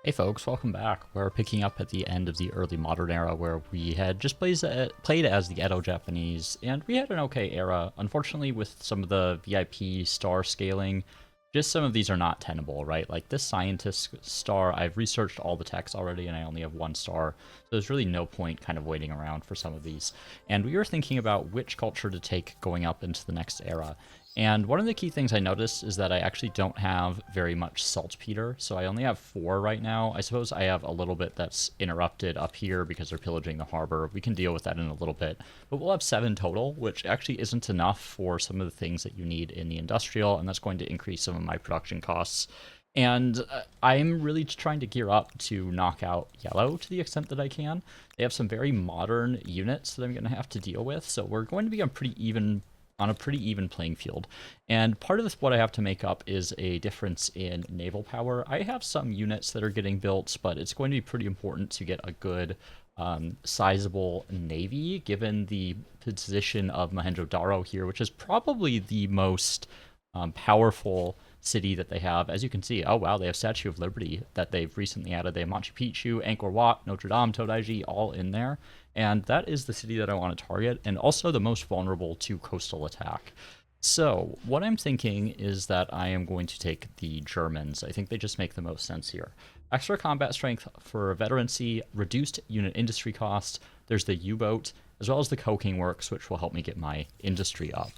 Hey folks, welcome back. We're picking up at the end of the early modern era where we had just played as the Edo-Japanese, and we had an okay era. Unfortunately, with some of the VIP star scaling, just some of these are not tenable, right? Like this scientist star, I've researched all the techs already and I only have one star, so there's really no point kind of waiting around for some of these. And we were thinking about which culture to take going up into the next era. And one of the key things I noticed is that I actually don't have very much saltpeter, so I only have 4 right now. I suppose I have a little bit that's interrupted up here because they're pillaging the harbor. We can deal with that in a little bit. But we'll have 7 total, which actually isn't enough for some of the things that you need in the industrial, and that's going to increase some of my production costs. And I'm really trying to gear up to knock out yellow to the extent that I can. They have some very modern units that I'm going to have to deal with, so we're going to be on a pretty even playing field. And part of this, what I have to make up is a difference in naval power. I have some units that are getting built, but it's going to be pretty important to get a good sizable navy, given the position of Mahendro Daro here, which is probably the most powerful city that they have. As you can see, oh wow, they have Statue of Liberty that they've recently added. They have Machu Picchu, Angkor Wat, Notre Dame, Todaiji, all in there. And that is the city that I want to target, and also the most vulnerable to coastal attack. So what I'm thinking is that I am going to take the Germans. I think they just make the most sense here. Extra combat strength for veterancy, reduced unit industry cost. There's the U-boat, as well as the coking works, which will help me get my industry up.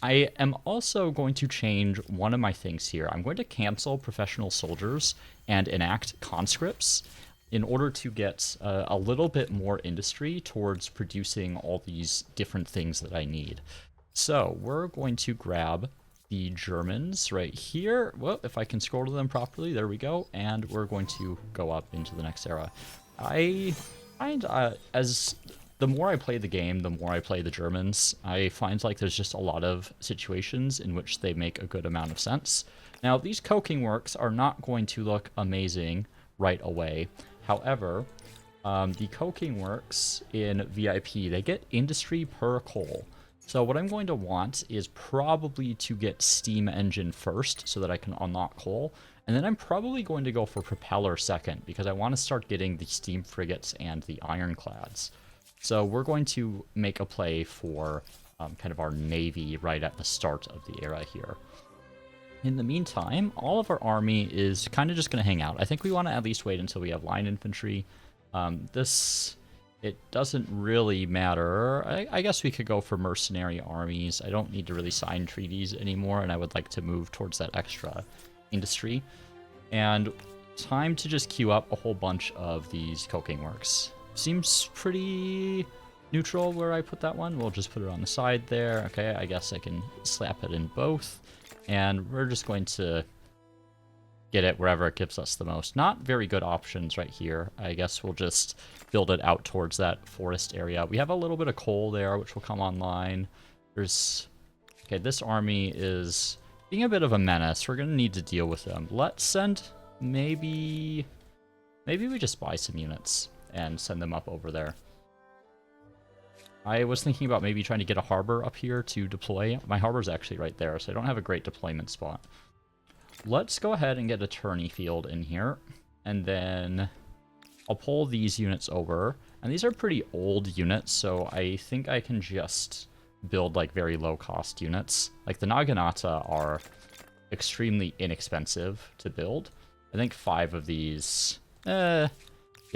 I am also going to change one of my things here. I'm going to cancel professional soldiers and enact conscripts in order to get a little bit more industry towards producing all these different things that I need. So we're going to grab the Germans right here. Well, if I can scroll to them properly, there we go. And we're going to go up into the next era. I find as the more I play the game, the more I play the Germans, I find like there's just a lot of situations in which they make a good amount of sense. Now, these coking works are not going to look amazing right away. However, the coking works in VIP, they get industry per coal. So what I'm going to want is probably to get steam engine first so that I can unlock coal. And then I'm probably going to go for propeller second because I want to start getting the steam frigates and the ironclads. So we're going to make a play for kind of our navy right at the start of the era here. In the meantime, all of our army is kind of just going to hang out. I think we want to at least wait until we have line infantry. It doesn't really matter. I guess we could go for mercenary armies. I don't need to really sign treaties anymore, and I would like to move towards that extra industry. And time to just queue up a whole bunch of these coking works. Seems pretty neutral where I put that one. We'll just put it on the side there. Okay, I guess I can slap it in both. And we're just going to get it wherever it gives us the most. Not very good options right here. I guess we'll just build it out towards that forest area. We have a little bit of coal there, which will come online. Okay, this army is being a bit of a menace. We're going to need to deal with them. Let's send, maybe we just buy some units and send them up over there. I was thinking about maybe trying to get a harbor up here to deploy. My harbor's actually right there, so I don't have a great deployment spot. Let's go ahead and get a tourney field in here, and then I'll pull these units over. And these are pretty old units, so I think I can just build like very low-cost units. Like the Naginata are extremely inexpensive to build. I think 5 of these... yeah,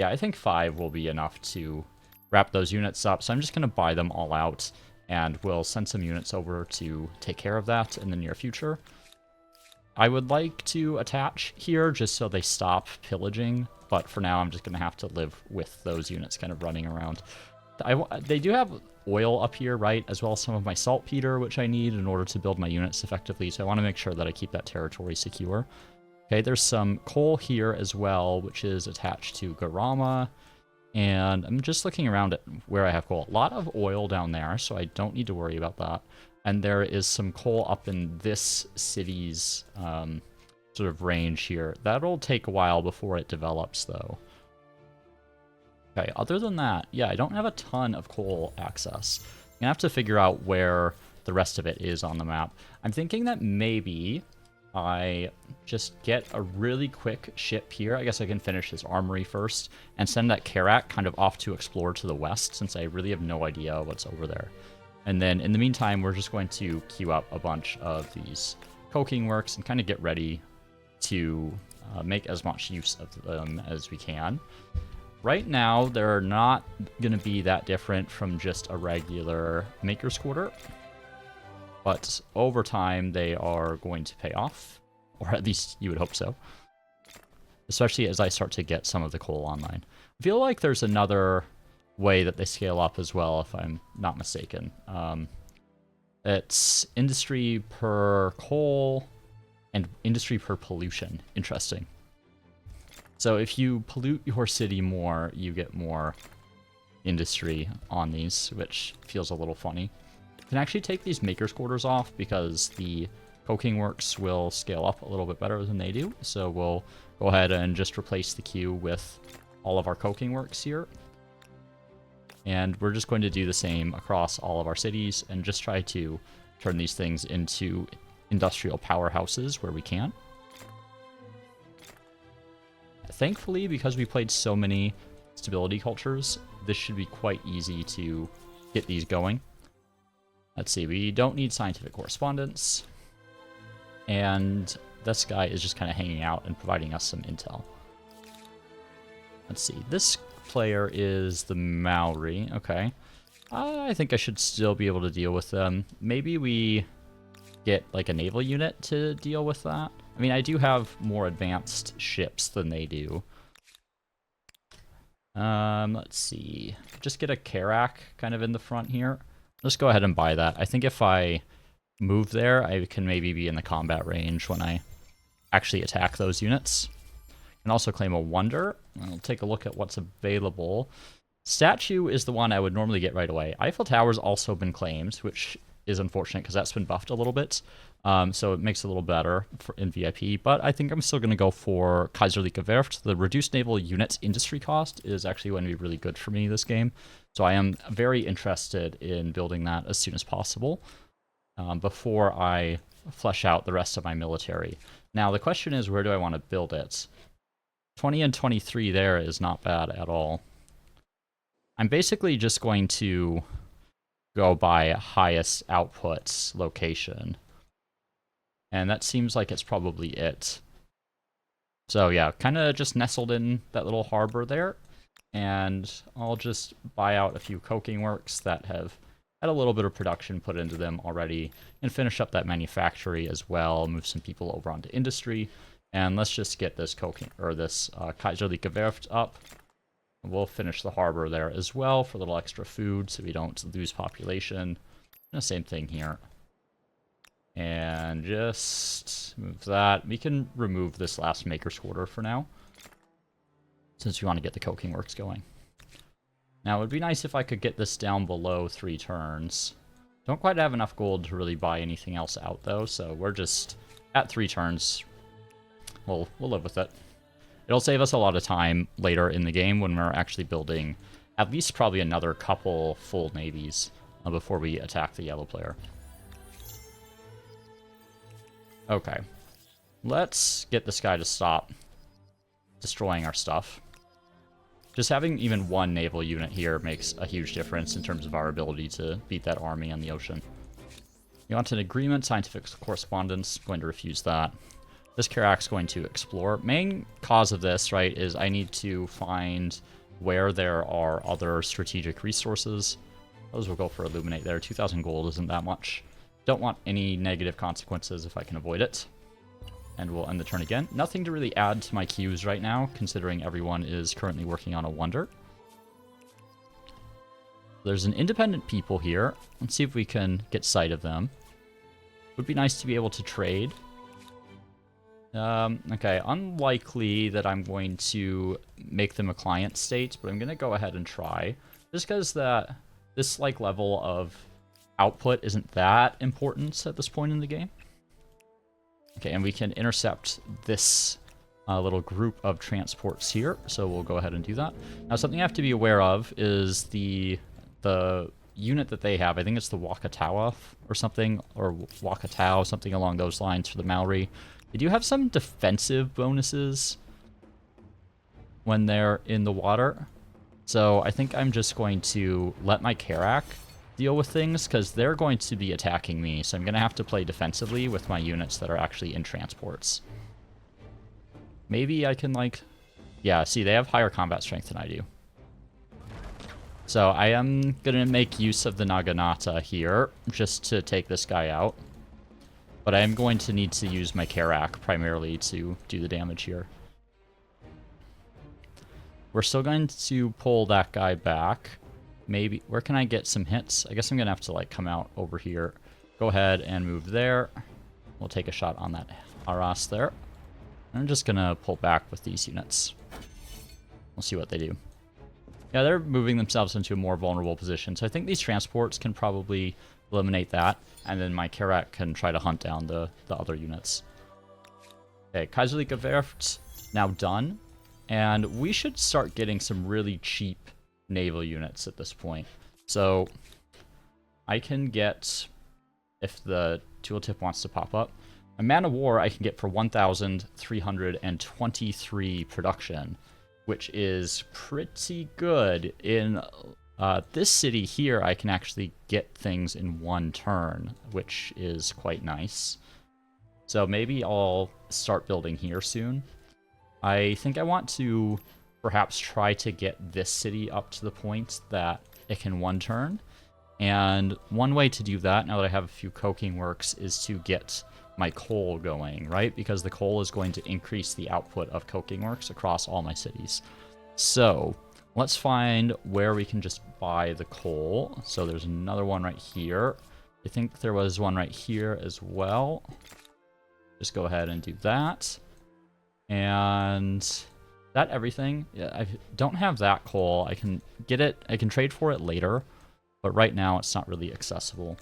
I think 5 will be enough to wrap those units up, so I'm just going to buy them all out, and we'll send some units over to take care of that in the near future. I would like to attach here just so they stop pillaging, but for now I'm just going to have to live with those units kind of running around. They do have oil up here, right, as well as some of my saltpeter, which I need in order to build my units effectively, so I want to make sure that I keep that territory secure. Okay, there's some coal here as well, which is attached to Garama. And I'm just looking around at where I have coal. A lot of oil down there, so I don't need to worry about that. And there is some coal up in this city's sort of range here. That'll take a while before it develops, though. Okay, other than that, yeah, I don't have a ton of coal access. I'm going to have to figure out where the rest of it is on the map. I'm thinking that maybe I just get a really quick ship here. I guess I can finish his armory first and send that Karak kind of off to explore to the west, since I really have no idea what's over there. And then in the meantime, we're just going to queue up a bunch of these coking works and kind of get ready to make as much use of them as we can. Right now, they're not going to be that different from just a regular maker's quarter, but over time they are going to pay off, or at least you would hope so, especially as I start to get some of the coal online. I feel like there's another way that they scale up as well, if I'm not mistaken. It's industry per coal and industry per pollution. Interesting. So if you pollute your city more, you get more industry on these, which feels a little funny. You can actually take these maker's quarters off because the coking works will scale up a little bit better than they do. So we'll go ahead and just replace the queue with all of our coking works here. And we're just going to do the same across all of our cities and just try to turn these things into industrial powerhouses where we can. Thankfully, because we played so many stability cultures, this should be quite easy to get these going. Let's see, we don't need scientific correspondence. And this guy is just kind of hanging out and providing us some intel. Let's see, this player is the Maori. Okay. I think I should still be able to deal with them. Maybe we get like a naval unit to deal with that. I mean, I do have more advanced ships than they do. Let's see. Just get a Karak kind of in the front here. Let's go ahead and buy that. I think if I move there, I can maybe be in the combat range when I actually attack those units. Can also claim a wonder. I'll take a look at what's available. Statue is the one I would normally get right away. Eiffel Tower's also been claimed, which is unfortunate because that's been buffed a little bit. So it makes it a little better in VIP, but I think I'm still going to go for Kaiserliche Werft. The reduced naval units industry cost is actually going to be really good for me this game. So I am very interested in building that as soon as possible before I flesh out the rest of my military. Now the question is, where do I want to build it? 20 and 23 there is not bad at all. I'm basically just going to go by highest output location. And that seems like it's probably it. So yeah, kind of just nestled in that little harbor there. And I'll just buy out a few coking works that have had a little bit of production put into them already and finish up that manufactory as well, move some people over onto industry. And let's just get this coking, or this Kaiserliche Werft up. We'll finish the harbor there as well for a little extra food so we don't lose population. And the same thing here. And just move that. We can remove this last maker's quarter for now, since we want to get the coking works going. Now, it would be nice if I could get this down below 3 turns. Don't quite have enough gold to really buy anything else out, though, so we're just at 3 turns. We'll live with it. It'll save us a lot of time later in the game when we're actually building at least probably another couple full navies before we attack the yellow player. Okay. Let's get this guy to stop destroying our stuff. Just having even one naval unit here makes a huge difference in terms of our ability to beat that army on the ocean. You want an agreement, scientific correspondence, I'm going to refuse that. This Karak's going to explore. Main cause of this, right, is I need to find where there are other strategic resources. Those will go for Illuminate there. 2,000 gold isn't that much. Don't want any negative consequences if I can avoid it. And we'll end the turn again. Nothing to really add to my queues right now, considering everyone is currently working on a wonder. There's an independent people here. Let's see if we can get sight of them. Would be nice to be able to trade. Okay, unlikely that I'm going to make them a client state, but I'm going to go ahead and try. Just because this like level of output isn't that important at this point in the game. Okay, and we can intercept this little group of transports here, so we'll go ahead and do that. Now, something I have to be aware of is the unit that they have. I think it's the Wakatawa or something, or Wakatao, something along those lines for the Maori. They do have some defensive bonuses when they're in the water. So I think I'm just going to let my Karak deal with things, because they're going to be attacking me. So I'm going to have to play defensively with my units that are actually in transports. Maybe I can, like... Yeah, see, they have higher combat strength than I do. So I am going to make use of the Naginata here, just to take this guy out. But I am going to need to use my Karak primarily to do the damage here. We're still going to pull that guy back. Maybe, where can I get some hits? I guess I'm going to have to, like, come out over here. Go ahead and move there. We'll take a shot on that Haras there. I'm just going to pull back with these units. We'll see what they do. Yeah, they're moving themselves into a more vulnerable position. So I think these transports can probably eliminate that. And then my Karak can try to hunt down the other units. Okay, Kaiserliche Werft now done. And we should start getting some really cheap naval units at this point. So I can get, if the tooltip wants to pop up, a man of war I can get for 1,323 production, which is pretty good. In this city here, I can actually get things in one turn, which is quite nice. So maybe I'll start building here soon. I think I want to perhaps try to get this city up to the point that it can one turn. And one way to do that, now that I have a few coking works, is to get my coal going, right? Because the coal is going to increase the output of coking works across all my cities. So let's find where we can just buy the coal. So there's another one right here. I think there was one right here as well. Just go ahead and do that. And that everything. Yeah, I don't have that coal. I can get it. I can trade for it later. But right now it's not really accessible.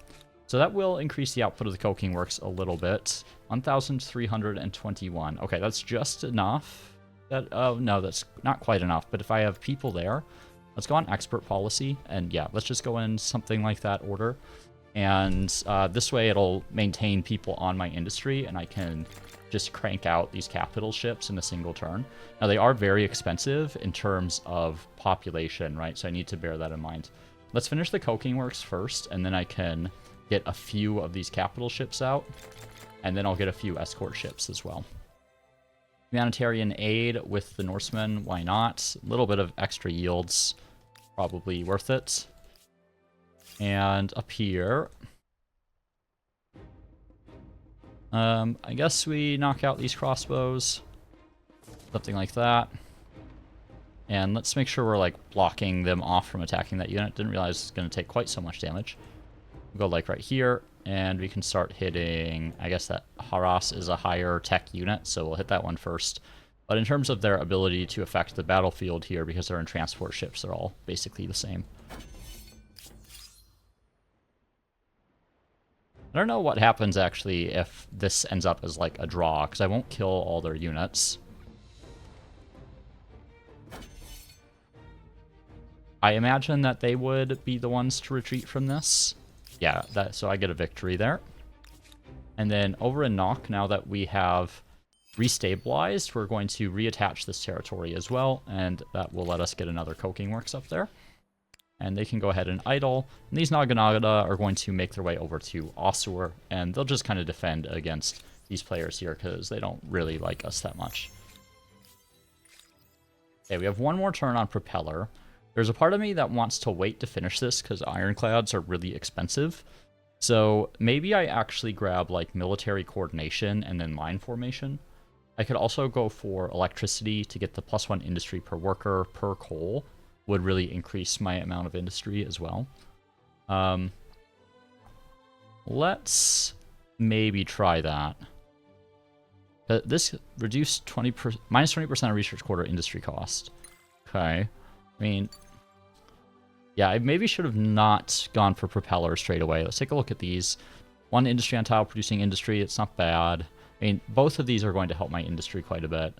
So that will increase the output of the coking works a little bit. 1,321. Okay, that's just enough. That no, that's not quite enough. But if I have people there, let's go on expert policy. And yeah, let's just go in something like that order. And this way it'll maintain people on my industry, and I can just crank out these capital ships in a single turn. Now, they are very expensive in terms of population, right? So I need to bear that in mind. Let's finish the coking works first, and then I can get a few of these capital ships out, and then I'll get a few escort ships as well. Humanitarian aid with the Norsemen, why not? A little bit of extra yields, probably worth it. And up here, I guess we knock out these crossbows, something like that. And let's make sure we're, like, blocking them off from attacking that unit. Didn't realize it's going to take quite so much damage. We'll go, like, right here, and we can start hitting... I guess that Haras is a higher tech unit, so we'll hit that one first. But in terms of their ability to affect the battlefield here, because they're in transport ships, they're all basically the same. I don't know what happens, actually, if this ends up as, like, a draw, because I won't kill all their units. I imagine that they would be the ones to retreat from this. Yeah, so I get a victory there. And then over in Nock, now that we have restabilized, we're going to reattach this territory as well, and that will let us get another coking works up there. And they can go ahead and idle. And these Naginata are going to make their way over to Osur, and they'll just kind of defend against these players here because they don't really like us that much. Okay, we have one more turn on Propeller. There's a part of me that wants to wait to finish this because Ironclads are really expensive. So maybe I actually grab, like, military coordination and then line formation. I could also go for electricity to get the +1 industry per worker per coal. Would really increase my amount of industry as well. Let's maybe try that. This reduced minus 20% of research quarter industry cost. Okay. I mean, yeah, I maybe should have not gone for propeller straight away. Let's take a look at these. One industry on tile producing industry. It's not bad. I mean, both of these are going to help my industry quite a bit.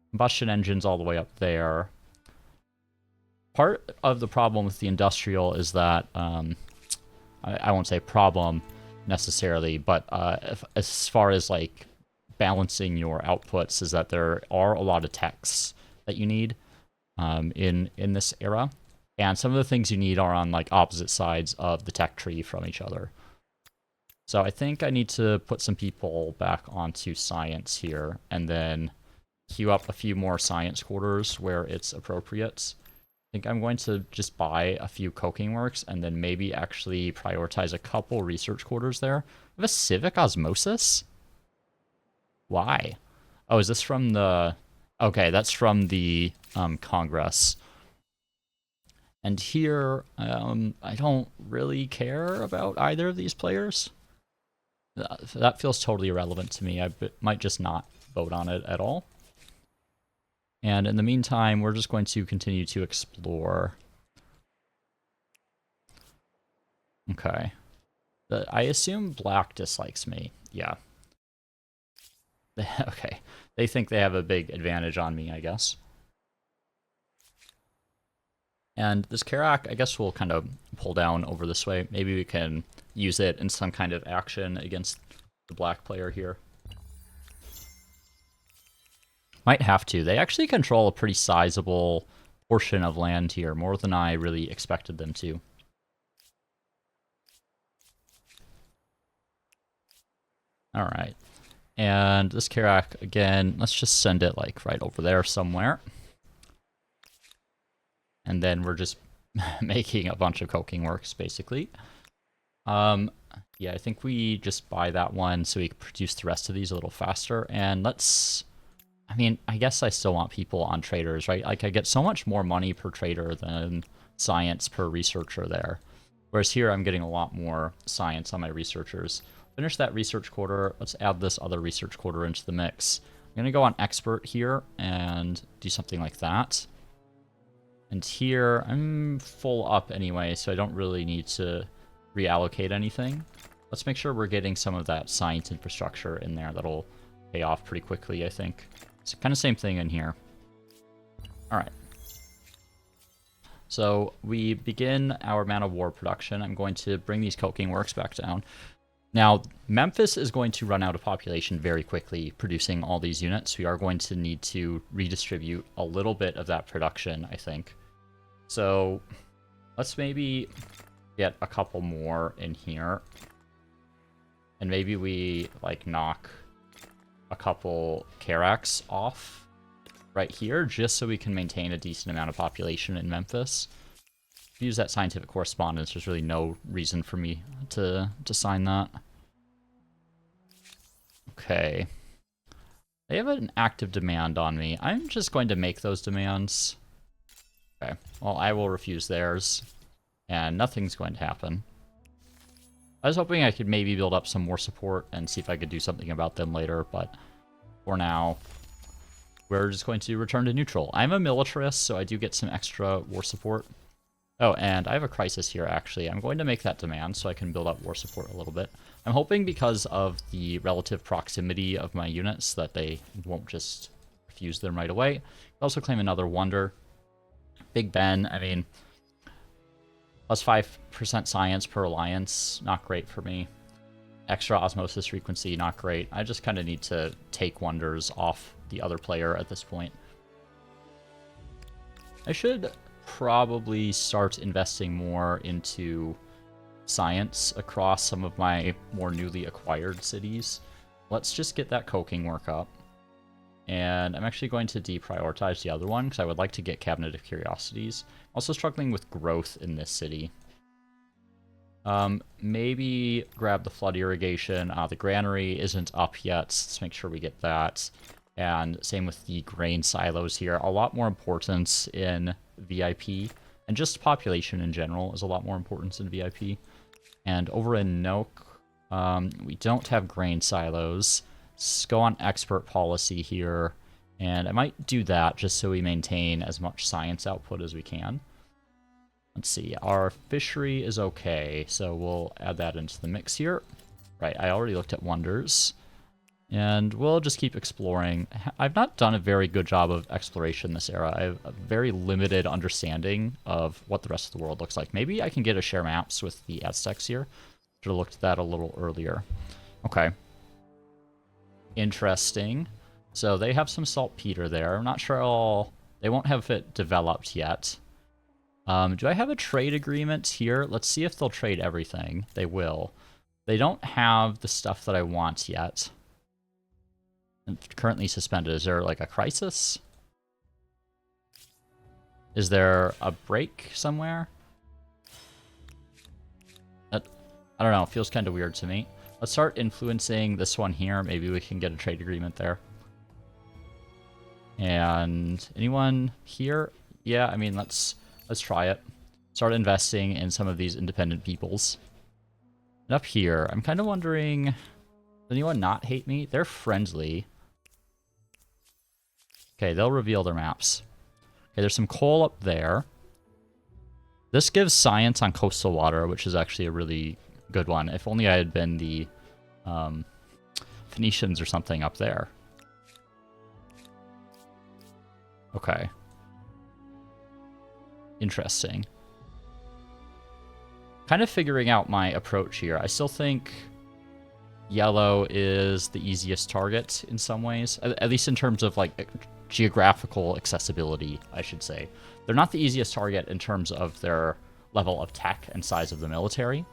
Combustion engines all the way up there. Part of the problem with the industrial is that, I won't say problem necessarily, but as far as, like, balancing your outputs is that there are a lot of techs that you need in this era. And some of the things you need are on like opposite sides of the tech tree from each other. So I think I need to put some people back onto science here and then queue up a few more science quarters where it's appropriate. I think I'm going to just buy a few coking works and then maybe actually prioritize a couple research quarters there. I have a civic osmosis? Why? Oh, is this from the... Okay, that's from the Congress. And here, I don't really care about either of these players. That feels totally irrelevant to me. I might just not vote on it at all. And in the meantime, we're just going to continue to explore. Okay. I assume black dislikes me. Yeah. Okay. They think they have a big advantage on me, I guess. And this Karak, I guess we'll kind of pull down over this way. Maybe we can use it in some kind of action against the black player here. Might have to. They actually control a pretty sizable portion of land here, more than I really expected them to. Alright. And this Karak, again, let's just send it like right over there somewhere. And then we're just making a bunch of coking works, basically. Yeah, I think we just buy that one so we can produce the rest of these a little faster. And let's... I mean, I guess I still want people on traders, right? Like, I get so much more money per trader than science per researcher there. Whereas here, I'm getting a lot more science on my researchers. Finish that research quarter. Let's add this other research quarter into the mix. I'm going to go on expert here and do something like that. And here, I'm full up anyway, so I don't really need to reallocate anything. Let's make sure we're getting some of that science infrastructure in there. That'll pay off pretty quickly, I think. It's kind of same thing in here. All right. So we begin our Man of War production. I'm going to bring these coking works back down. Now, Memphis is going to run out of population very quickly producing all these units. We are going to need to redistribute a little bit of that production, I think. So let's maybe get a couple more in here. And maybe we, like, knock a couple Karaks off right here, just so we can maintain a decent amount of population in Memphis. Use that scientific correspondence. There's really no reason for me to sign that. Okay. They have an active demand on me. I'm just going to make those demands. Okay. Well, I will refuse theirs. And nothing's going to happen. I was hoping I could maybe build up some more support and see if I could do something about them later, but for now, we're just going to return to neutral. I'm a militarist, so I do get some extra war support. Oh, and I have a crisis here, actually. I'm going to make that demand so I can build up war support a little bit. I'm hoping because of the relative proximity of my units that they won't just refuse them right away. I'll also claim another wonder. Big Ben, I mean, plus 5% science per alliance, not great for me. Extra osmosis frequency, not great. I just kind of need to take wonders off the other player at this point. I should probably start investing more into science across some of my more newly acquired cities. Let's just get that coking work up. And I'm actually going to deprioritize the other one because I would like to get Cabinet of Curiosities. Also struggling with growth in this city. Maybe grab the flood irrigation. The granary isn't up yet. Let's make sure we get that. And same with the grain silos here. A lot more importance in VIP. And just population in general is a lot more importance in VIP. And over in Noak, we don't have grain silos. Let's go on expert policy here. And I might do that just so we maintain as much science output as we can. Let's see, our fishery is okay, so we'll add that into the mix here. Right, I already looked at wonders. And we'll just keep exploring. I've not done a very good job of exploration this era. I have a very limited understanding of what the rest of the world looks like. Maybe I can get a share maps with the Aztecs here. Should have looked at that a little earlier. Okay. Interesting. So they have some saltpeter there. I'm not sure they won't have it developed yet. Do I have a trade agreement here? Let's see if they'll trade everything. They will. They don't have the stuff that I want yet. It's currently suspended. Is there like a crisis? Is there a break somewhere? I don't know. It feels kind of weird to me. Let's start influencing this one here. Maybe we can get a trade agreement there. And anyone here? Yeah, I mean, let's try it. Start investing in some of these independent peoples. And up here, I'm kind of wondering, does anyone not hate me? They're friendly. Okay, they'll reveal their maps. Okay, there's some coal up there. This gives science on coastal water, which is actually a really good one. If only I had been the Phoenicians or something up there. Okay. Interesting. Kind of figuring out my approach here. I still think yellow is the easiest target in some ways, at least in terms of like geographical accessibility, I should say. They're not the easiest target in terms of their level of tech and size of the military.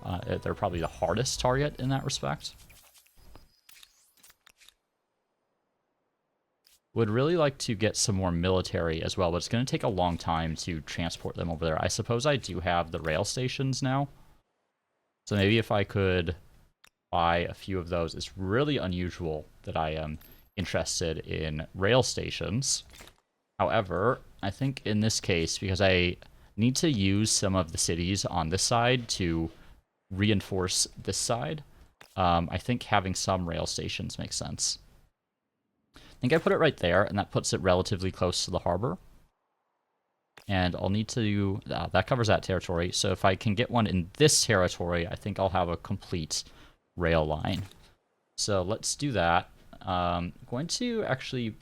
They're probably the hardest target in that respect. Would really like to get some more military as well, but it's going to take a long time to transport them over there. I suppose I do have the rail stations now. So maybe if I could buy a few of those. It's really unusual that I am interested in rail stations. However, I think in this case, because I need to use some of the cities on this side to reinforce this side, I think having some rail stations makes sense. I think I put it right there, and that puts it relatively close to the harbor. And I'll need to... that covers that territory. So if I can get one in this territory, I think I'll have a complete rail line. So let's do that. Going to actually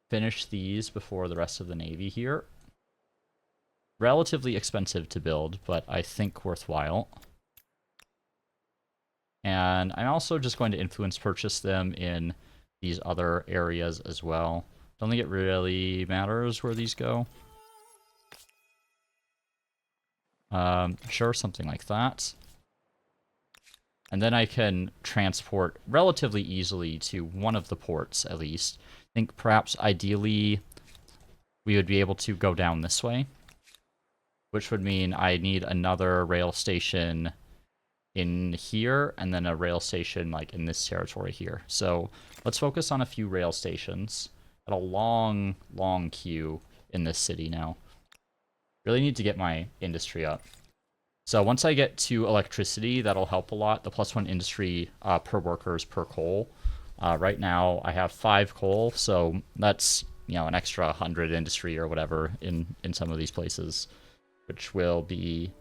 finish these before the rest of the Navy here. Relatively expensive to build, but I think worthwhile. And I'm also just going to influence purchase them in these other areas as well. Don't think it really matters where these go. Sure, something like that. And then I can transport relatively easily to one of the ports, at least. I think perhaps ideally we would be able to go down this way, which would mean I need another rail station in here, and then a rail station like in this territory here. So let's focus on a few rail stations. Got a long, long queue in this city now. Really need to get my industry up. So once I get to electricity, that'll help a lot. The +1 industry per workers per coal. Right now I have 5 coal, so that's, you know, an extra 100 industry or whatever in some of these places, which will be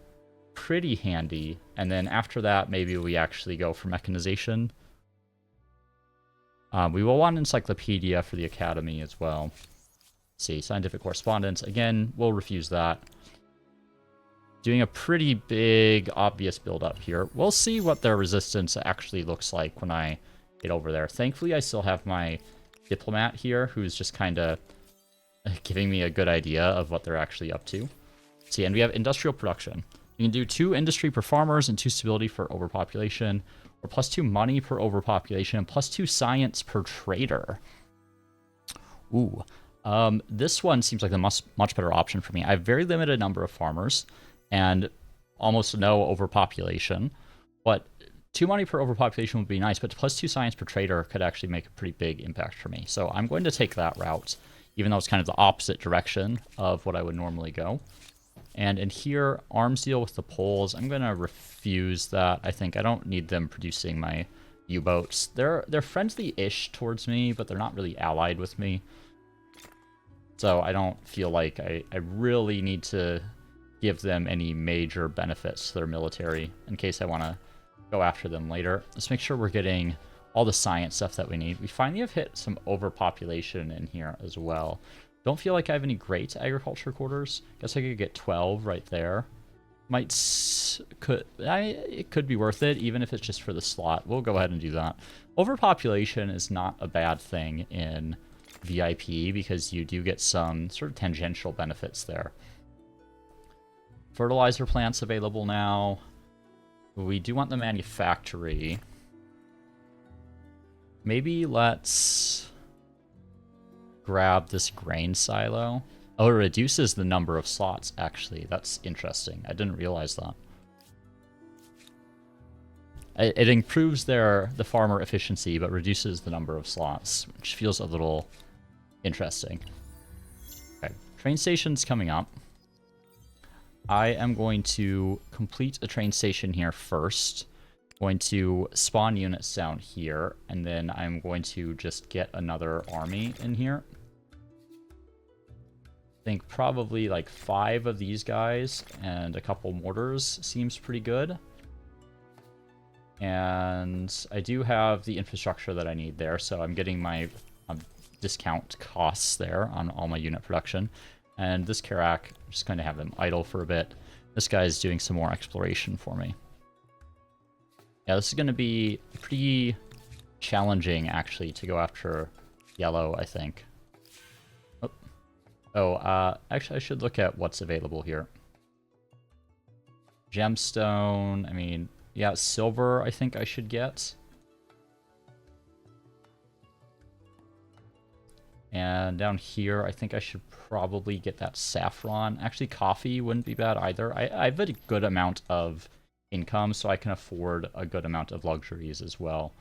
pretty handy. And then after that, maybe we actually go for mechanization. We will want an encyclopedia for the academy as well. Let's see, scientific correspondence. Again, we'll refuse that. Doing a pretty big, obvious build-up here. We'll see what their resistance actually looks like when I get over there. Thankfully, I still have my diplomat here, who's just kind of giving me a good idea of what they're actually up to. See, and we have industrial production. You can do 2 industry per farmers and 2 stability for overpopulation, or +2 money per overpopulation, and +2 science per trader. Ooh. This one seems like a much better option for me. I have very limited number of farmers, and almost no overpopulation. But 2 money per overpopulation would be nice, but +2 science per trader could actually make a pretty big impact for me. So I'm going to take that route, even though it's kind of the opposite direction of what I would normally go. And in here, arms deal with the Poles. I'm going to refuse that. I think I don't need them producing my U-boats. They're friendly-ish towards me, but they're not really allied with me. So I don't feel like I really need to give them any major benefits to their military in case I want to go after them later. Let's make sure we're getting all the science stuff that we need. We finally have hit some overpopulation in here as well. Don't feel like I have any great agriculture quarters. Guess I could get 12 right there. It could be worth it, even if it's just for the slot. We'll go ahead and do that. Overpopulation is not a bad thing in VIP because you do get some sort of tangential benefits there. Fertilizer plants available now. We do want the manufactory. Maybe let's grab this grain silo. Oh, it reduces the number of slots, actually. That's interesting. I didn't realize that. It improves the farmer efficiency, but reduces the number of slots, which feels a little interesting. Okay, train station's coming up. I am going to complete a train station here first. Going to spawn units down here, and then I'm going to just get another army in here. I think probably like 5 of these guys and a couple mortars seems pretty good. And I do have the infrastructure that I need there, so I'm getting my discount costs there on all my unit production. And this Karak, I'm just going to have them idle for a bit. This guy's doing some more exploration for me. Yeah, this is going to be pretty challenging, actually, to go after yellow, I think. Actually, I should look at what's available here. Gemstone, I mean, yeah, silver, I think I should get. And down here, I think I should probably get that saffron. Actually, coffee wouldn't be bad either. I have a good amount of income, so I can afford a good amount of luxuries as well.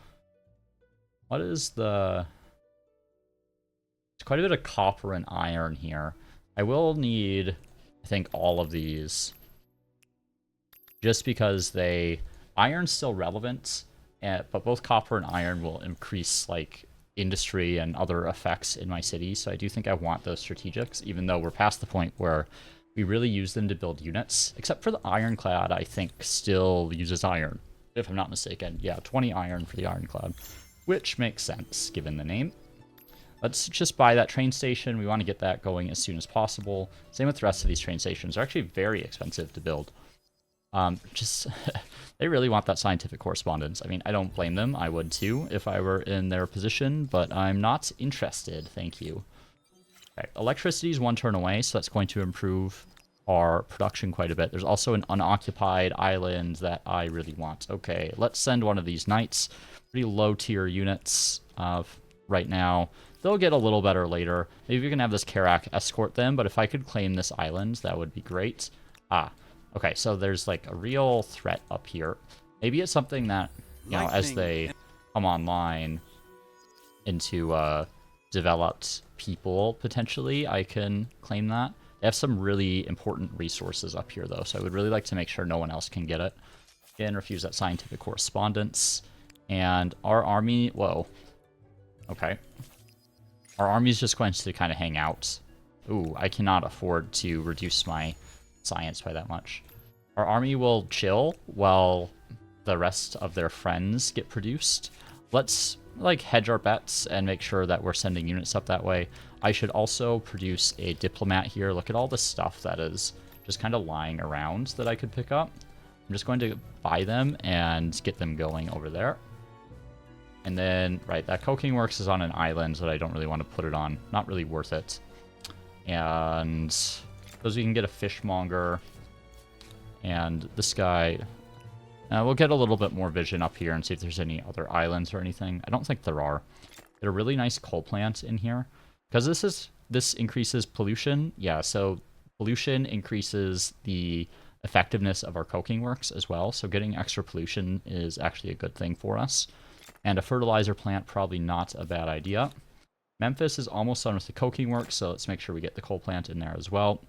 What is the... There's quite a bit of copper and iron here. I will need, I think, all of these. Just because iron's still relevant, but both copper and iron will increase, like, industry and other effects in my city, so I do think I want those strategics, even though we're past the point where we really use them to build units. Except for the Ironclad, I think, still uses iron, if I'm not mistaken. Yeah, 20 iron for the Ironclad, which makes sense, given the name. Let's just buy that train station. We want to get that going as soon as possible. Same with the rest of these train stations. They're actually very expensive to build. They really want that scientific correspondence. I mean, I don't blame them. I would too if I were in their position, but I'm not interested. Thank you. Okay, electricity is 1 turn away, so that's going to improve our production quite a bit. There's also an unoccupied island that I really want. Okay, let's send one of these knights. Pretty low tier units right now. They'll get a little better later. Maybe we can have this Karak escort them, but if I could claim this island, that would be great. Okay, so there's like a real threat up here. Maybe it's something that, you know, as they come online into developed people, potentially, I can claim that. They have some really important resources up here, though, so I would really like to make sure no one else can get it. Again, refuse that scientific correspondence. And our army... Whoa. Okay. Our army's just going to kind of hang out. Ooh, I cannot afford to reduce my science by that much. Our army will chill while the rest of their friends get produced. Let's, like, hedge our bets and make sure that we're sending units up that way. I should also produce a diplomat here. Look at all the stuff that is just kind of lying around that I could pick up. I'm just going to buy them and get them going over there. And then, right, that coking works is on an island that I don't really want to put it on. Not really worth it. And those we can get a fishmonger. And this guy... we'll get a little bit more vision up here and see if there's any other islands or anything. I don't think there are. There's a really nice coal plant in here. Because this increases pollution. Yeah, so pollution increases the effectiveness of our coking works as well. So getting extra pollution is actually a good thing for us. And a fertilizer plant, probably not a bad idea. Memphis is almost done with the coking works, so let's make sure we get the coal plant in there as well.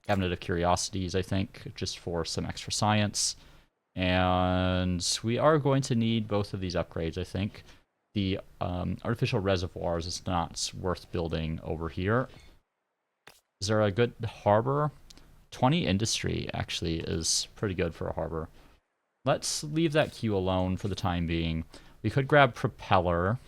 Cabinet of Curiosities, I think, just for some extra science. And we are going to need both of these upgrades, I think. The artificial reservoirs is not worth building over here. Is there a good harbor? 20 industry, actually, is pretty good for a harbor. Let's leave that queue alone for the time being. We could grab propeller.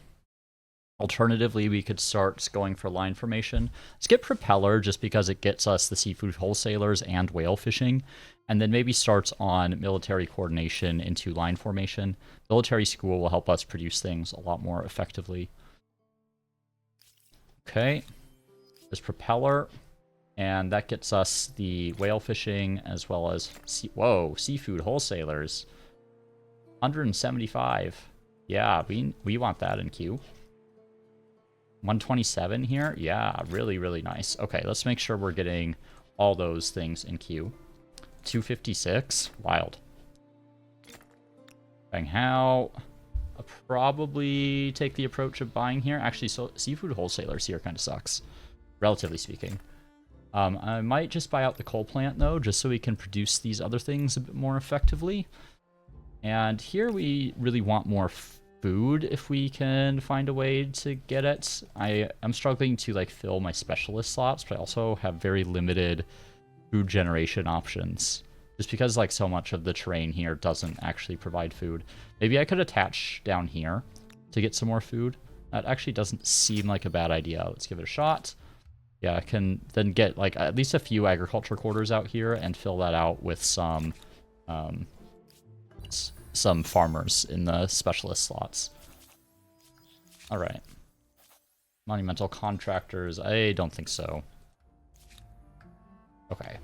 Alternatively, we could start going for line formation. Let's get Propeller just because it gets us the seafood wholesalers and whale fishing, and then maybe start on military coordination into line formation. Military school will help us produce things a lot more effectively. Okay, there's Propeller, and that gets us the whale fishing as well as... seafood wholesalers. 175. Yeah, we want that in queue. 127 here? Yeah, really, really nice. Okay, let's make sure we're getting all those things in queue. 256? Wild. Bang how? I'll probably take the approach of buying here. Actually, so seafood wholesalers here kind of sucks, relatively speaking. I might just buy out the coal plant, though, just so we can produce these other things a bit more effectively. And here we really want more food if we can find a way to get it. I'm struggling to like fill my specialist slots, but I also have very limited food generation options. Just because like so much of the terrain here doesn't actually provide food. Maybe I could attach down here to get some more food. That actually doesn't seem like a bad idea. Let's give it a shot. Yeah, I can then get like at least a few agriculture quarters out here and fill that out with some farmers in the specialist slots. All right. Monumental contractors. I don't think so. Okay.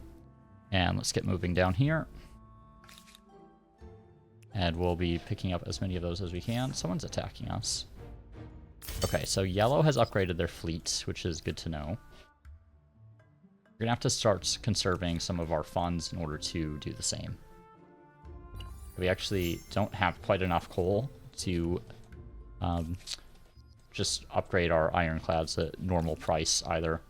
And let's get moving down here. And we'll be picking up as many of those as we can. Someone's attacking us. Okay, so yellow has upgraded their fleet, which is good to know. We're gonna have to start conserving some of our funds in order to do the same. We actually don't have quite enough coal to just upgrade our ironclads at normal price either.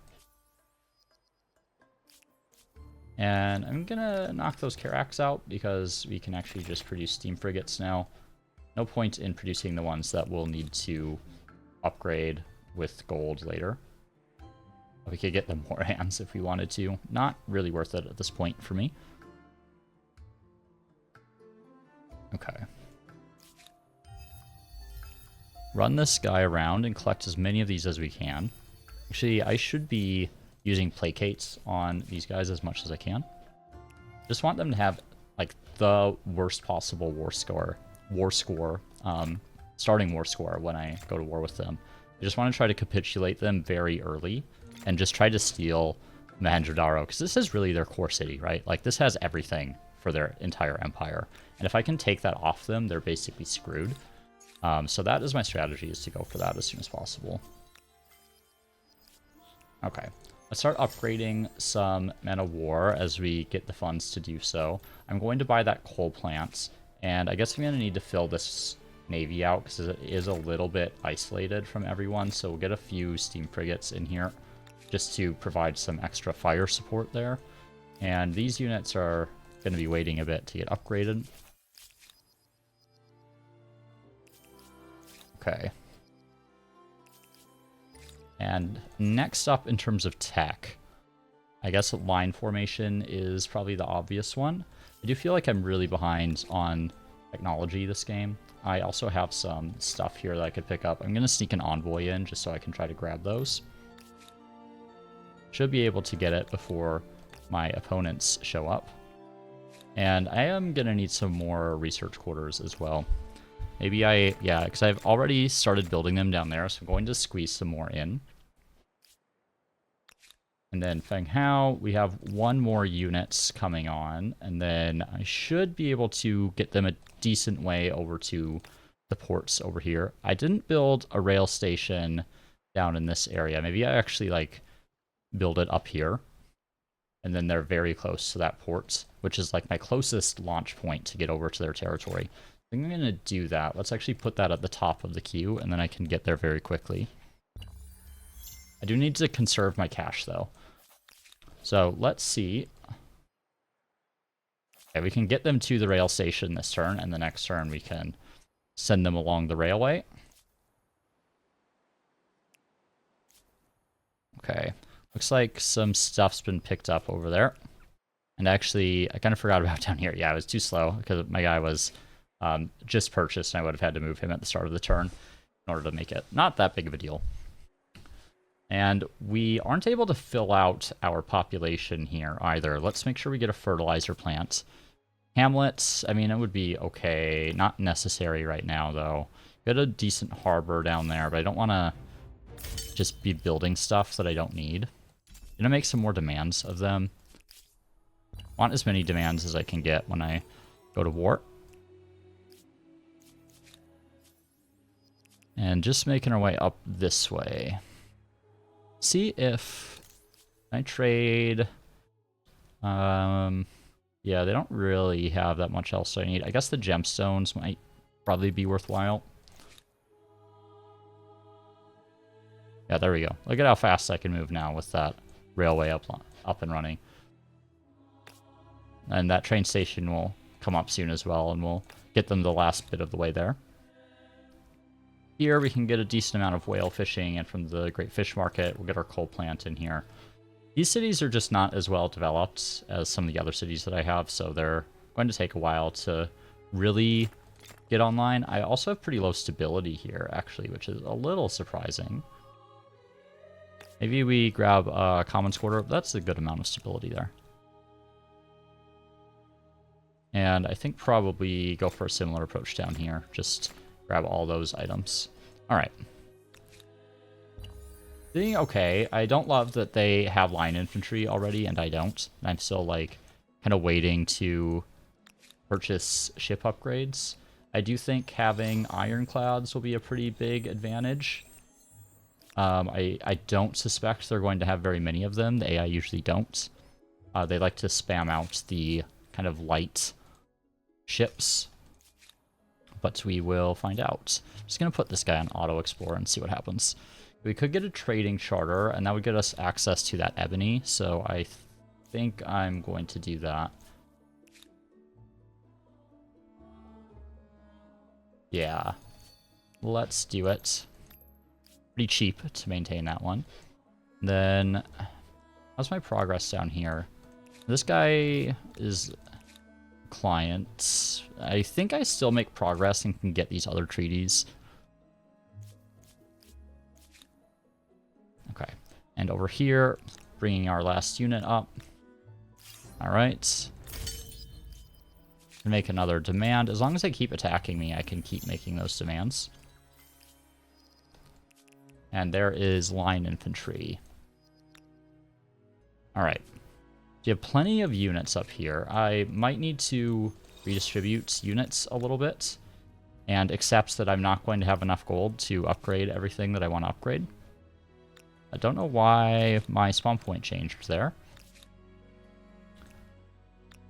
And I'm gonna knock those Carracks out because we can actually just produce steam frigates now. No point in producing the ones that we'll need to upgrade with gold later. We could get them more hands if we wanted to. Not really worth it at this point for me. Okay. Run this guy around and collect as many of these as we can. Actually, I should be using placates on these guys as much as I can. Just want them to have like the worst possible starting war score when I go to war with them. I just want to try to capitulate them very early and just try to steal Mahendro Daro, because this is really their core city, right? Like this has everything for their entire empire. And if I can take that off them, they're basically screwed. So that is my strategy, is to go for that as soon as possible. Okay. Let's start upgrading some men of war as we get the funds to do so. I'm going to buy that coal plant, and I guess I'm going to need to fill this navy out because it is a little bit isolated from everyone, so we'll get a few steam frigates in here just to provide some extra fire support there. And these units are going to be waiting a bit to get upgraded. Okay. And next up in terms of tech, I guess line formation is probably the obvious one. I do feel like I'm really behind on technology this game. I also have some stuff here that I could pick up. I'm going to sneak an envoy in just so I can try to grab those. Should be able to get it before my opponents show up. And I am going to need some more research quarters as well. Maybe yeah, because I've already started building them down there, so I'm going to squeeze some more in. And then Feng Hao, we have one more unit coming on, and then I should be able to get them a decent way over to the ports over here. I didn't build a rail station down in this area. Maybe I actually like build it up here, and then they're very close to that port, which is like my closest launch point to get over to their territory. I think I'm going to do that. Let's actually put that at the top of the queue, and then I can get there very quickly. I do need to conserve my cash, though. So let's see. Okay, we can get them to the rail station this turn, and the next turn we can send them along the railway. Okay, looks like some stuff's been picked up over there. And actually, I kind of forgot about down here. Yeah, I was too slow because my guy was just purchased, and I would have had to move him at the start of the turn. in order to make it not that big of a deal. And we aren't able to fill out our population here either. Let's make sure we get a fertilizer plant. Hamlets, I mean, it would be okay. Not necessary right now, though. Got a decent harbor down there, but I don't want to just be building stuff that I don't need. I'm gonna make some more demands of them. Want as many demands as I can get when I go to war. And just making our way up this way. See if I trade... yeah, they don't really have that much else I need. I guess the gemstones might probably be worthwhile. Yeah, there we go. Look at how fast I can move now with that railway up and running. And that train station will come up soon as well, and we'll get them the last bit of the way there. Here we can get a decent amount of whale fishing, and from the Great Fish Market, we'll get our coal plant in here. These cities are just not as well developed as some of the other cities that I have, so they're going to take a while to really get online. I also have pretty low stability here, actually, which is a little surprising. Maybe we grab a Commons Quarter. That's a good amount of stability there. And I think probably go for a similar approach down here. Just grab all those items. Alright. Doing okay. I don't love that they have line infantry already, and I don't. I'm still, like, kind of waiting to purchase ship upgrades. I do think having Ironclads will be a pretty big advantage. I don't suspect they're going to have very many of them. The AI usually don't. They like to spam out the kind of light ships. But we will find out. I'm just going to put this guy on Auto Explorer and see what happens. We could get a trading charter, and that would get us access to that ebony. So I think I'm going to do that. Yeah. Let's do it. Pretty cheap to maintain that one. Then, how's my progress down here? This guy is client. I think I still make progress and can get these other treaties. Okay. And over here, bringing our last unit up. Alright. Make another demand. As long as they keep attacking me, I can keep making those demands. And there is line infantry. Alright. You have plenty of units up here. I might need to redistribute units a little bit and accept that I'm not going to have enough gold to upgrade everything that I want to upgrade. I don't know why my spawn point changed there.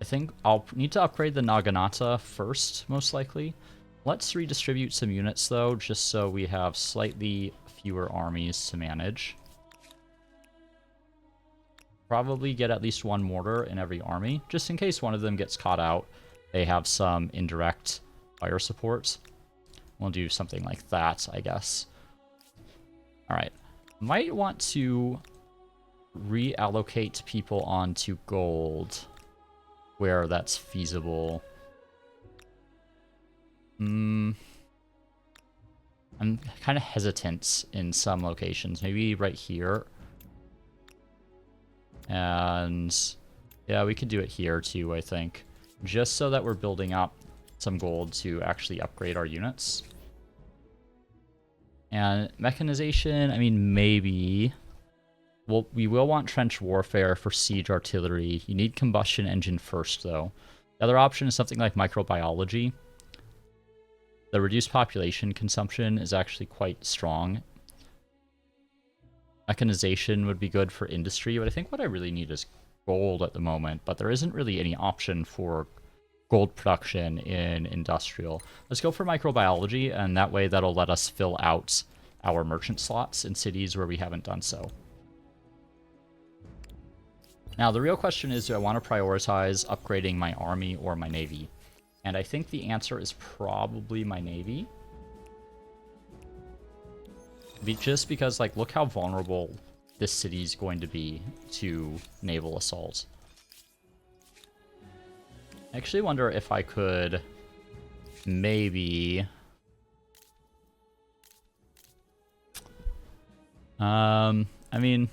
I think I'll need to upgrade the Naginata first, most likely. Let's redistribute some units, though, just so we have slightly fewer armies to manage. Probably get at least one mortar in every army, just in case one of them gets caught out. They have some indirect fire support. We'll do something like that, I guess. Alright. Might want to reallocate people onto gold where that's feasible. I'm kind of hesitant in some locations. Maybe right here. And yeah, we could do it here too, I think. Just so that we're building up some gold to actually upgrade our units. And mechanization, I mean, maybe. Well, we will want trench warfare for siege artillery. You need combustion engine first, though. The other option is something like microbiology. The reduced population consumption is actually quite strong. Mechanization would be good for industry, but I think what I really need is gold at the moment, but there isn't really any option for gold production in industrial. Let's go for microbiology, and that way that'll let us fill out our merchant slots in cities where we haven't done so. Now, the real question is, do I want to prioritize upgrading my army or my navy? And I think the answer is probably my navy. Just because, like, look how vulnerable this city is going to be to naval assault. I actually wonder if I could maybe I mean,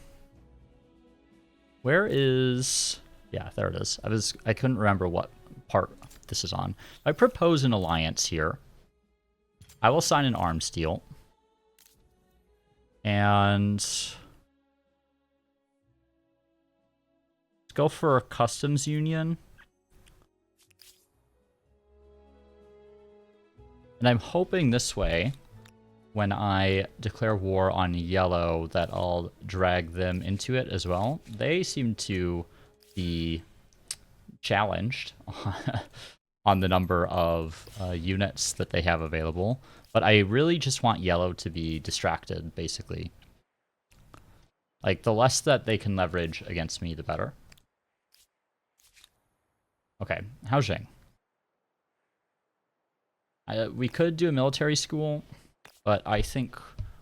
where is... Yeah, there it is. I couldn't remember what part this is on. I propose an alliance here. I will sign an arms deal. And let's go for a customs union. And I'm hoping this way, when I declare war on yellow, that I'll drag them into it as well. They seem to be challenged on the number of units that they have available. But I really just want yellow to be distracted, basically. Like, the less that they can leverage against me, the better. Okay, Haojing. We could do a military school, but I think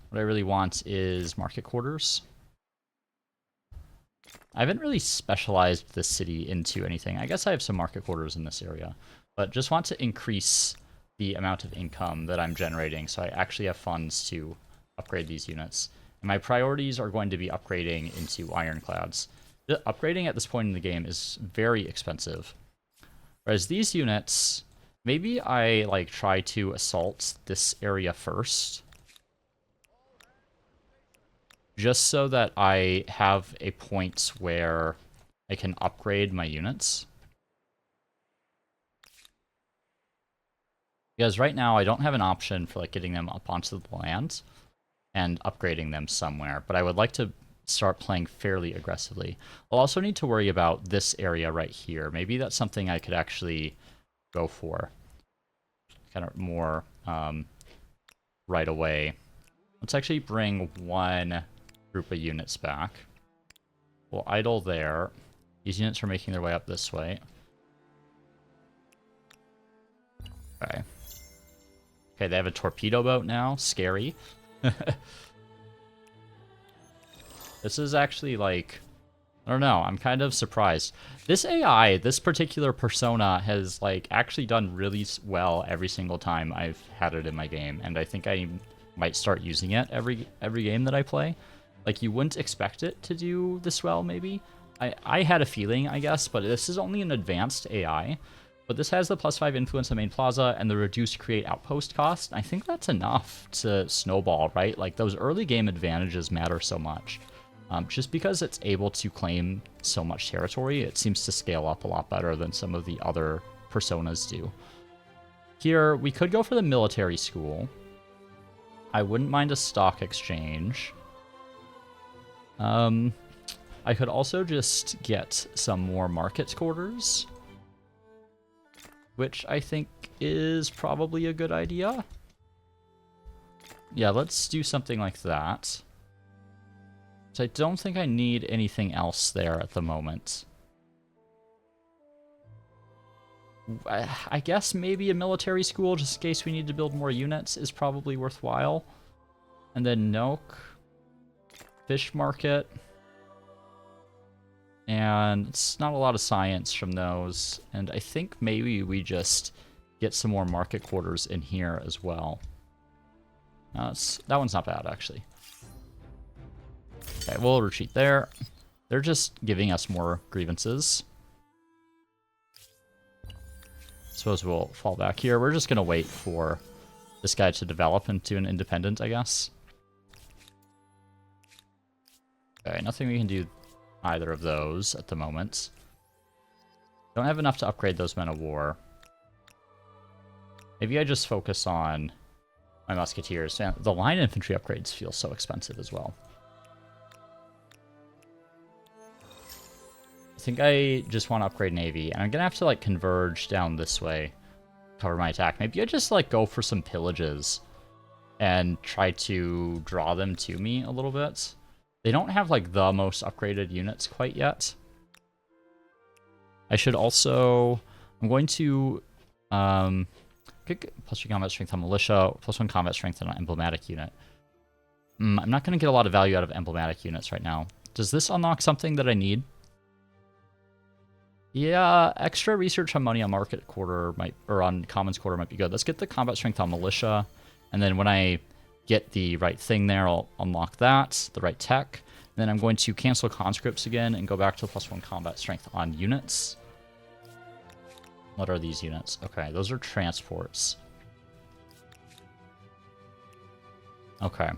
what I really want is market quarters. I haven't really specialized this city into anything. I guess I have some market quarters in this area, but just want to increase the amount of income that I'm generating so I actually have funds to upgrade these units. And my priorities are going to be upgrading into Ironclads. Upgrading at this point in the game is very expensive. Whereas these units, maybe I like try to assault this area first. Just so that I have a point where I can upgrade my units. Because right now I don't have an option for like getting them up onto the land and upgrading them somewhere, but I would like to start playing fairly aggressively. I'll also need to worry about this area right here. Maybe that's something I could actually go for. Kind of more right away. Let's actually bring one group of units back. We'll idle there. These units are making their way up this way. Okay. Okay, they have a torpedo boat now. Scary. This is actually like... I don't know, I'm kind of surprised. This AI, this particular persona, has like actually done really well every single time I've had it in my game, and I think I might start using it every game that I play. Like, you wouldn't expect it to do this well, maybe? I had a feeling, I guess, but this is only an advanced AI. But this has the +5 influence on main plaza and the reduced create outpost cost. I think that's enough to snowball, right? Like, those early game advantages matter so much. Just because it's able to claim so much territory, it seems to scale up a lot better than some of the other personas do. Here, we could go for the military school. I wouldn't mind a stock exchange. I could also just get some more market quarters, which I think is probably a good idea. Yeah, let's do something like that. So I don't think I need anything else there at the moment. I guess maybe a military school, just in case we need to build more units, is probably worthwhile. And then Noke. Fish market. And it's not a lot of science from those. And I think maybe we just get some more market quarters in here as well. That one's not bad, actually. Okay, we'll retreat there. They're just giving us more grievances. Suppose we'll fall back here. We're just going to wait for this guy to develop into an independent, I guess. Okay, nothing we can do either of those at the moment. Don't have enough to upgrade those men of war. Maybe I just focus on my musketeers. The line infantry upgrades feel so expensive as well. I think I just want to upgrade navy, and I'm gonna have to like converge down this way, cover my attack. Maybe I just like go for some pillages and try to draw them to me a little bit. They don't have like the most upgraded units quite yet. I should also... I'm going to pick +3 combat strength on militia, +1 combat strength on an emblematic unit. I'm not going to get a lot of value out of emblematic units right now. Does this unlock something that I need? Yeah, extra research on money on market quarter might, or on commons quarter might be good. Let's get the combat strength on militia, and then when I get the right thing there, I'll unlock that, the right tech. Then I'm going to cancel conscripts again and go back to +1 combat strength on units. What are these units? Okay, those are transports. Okay.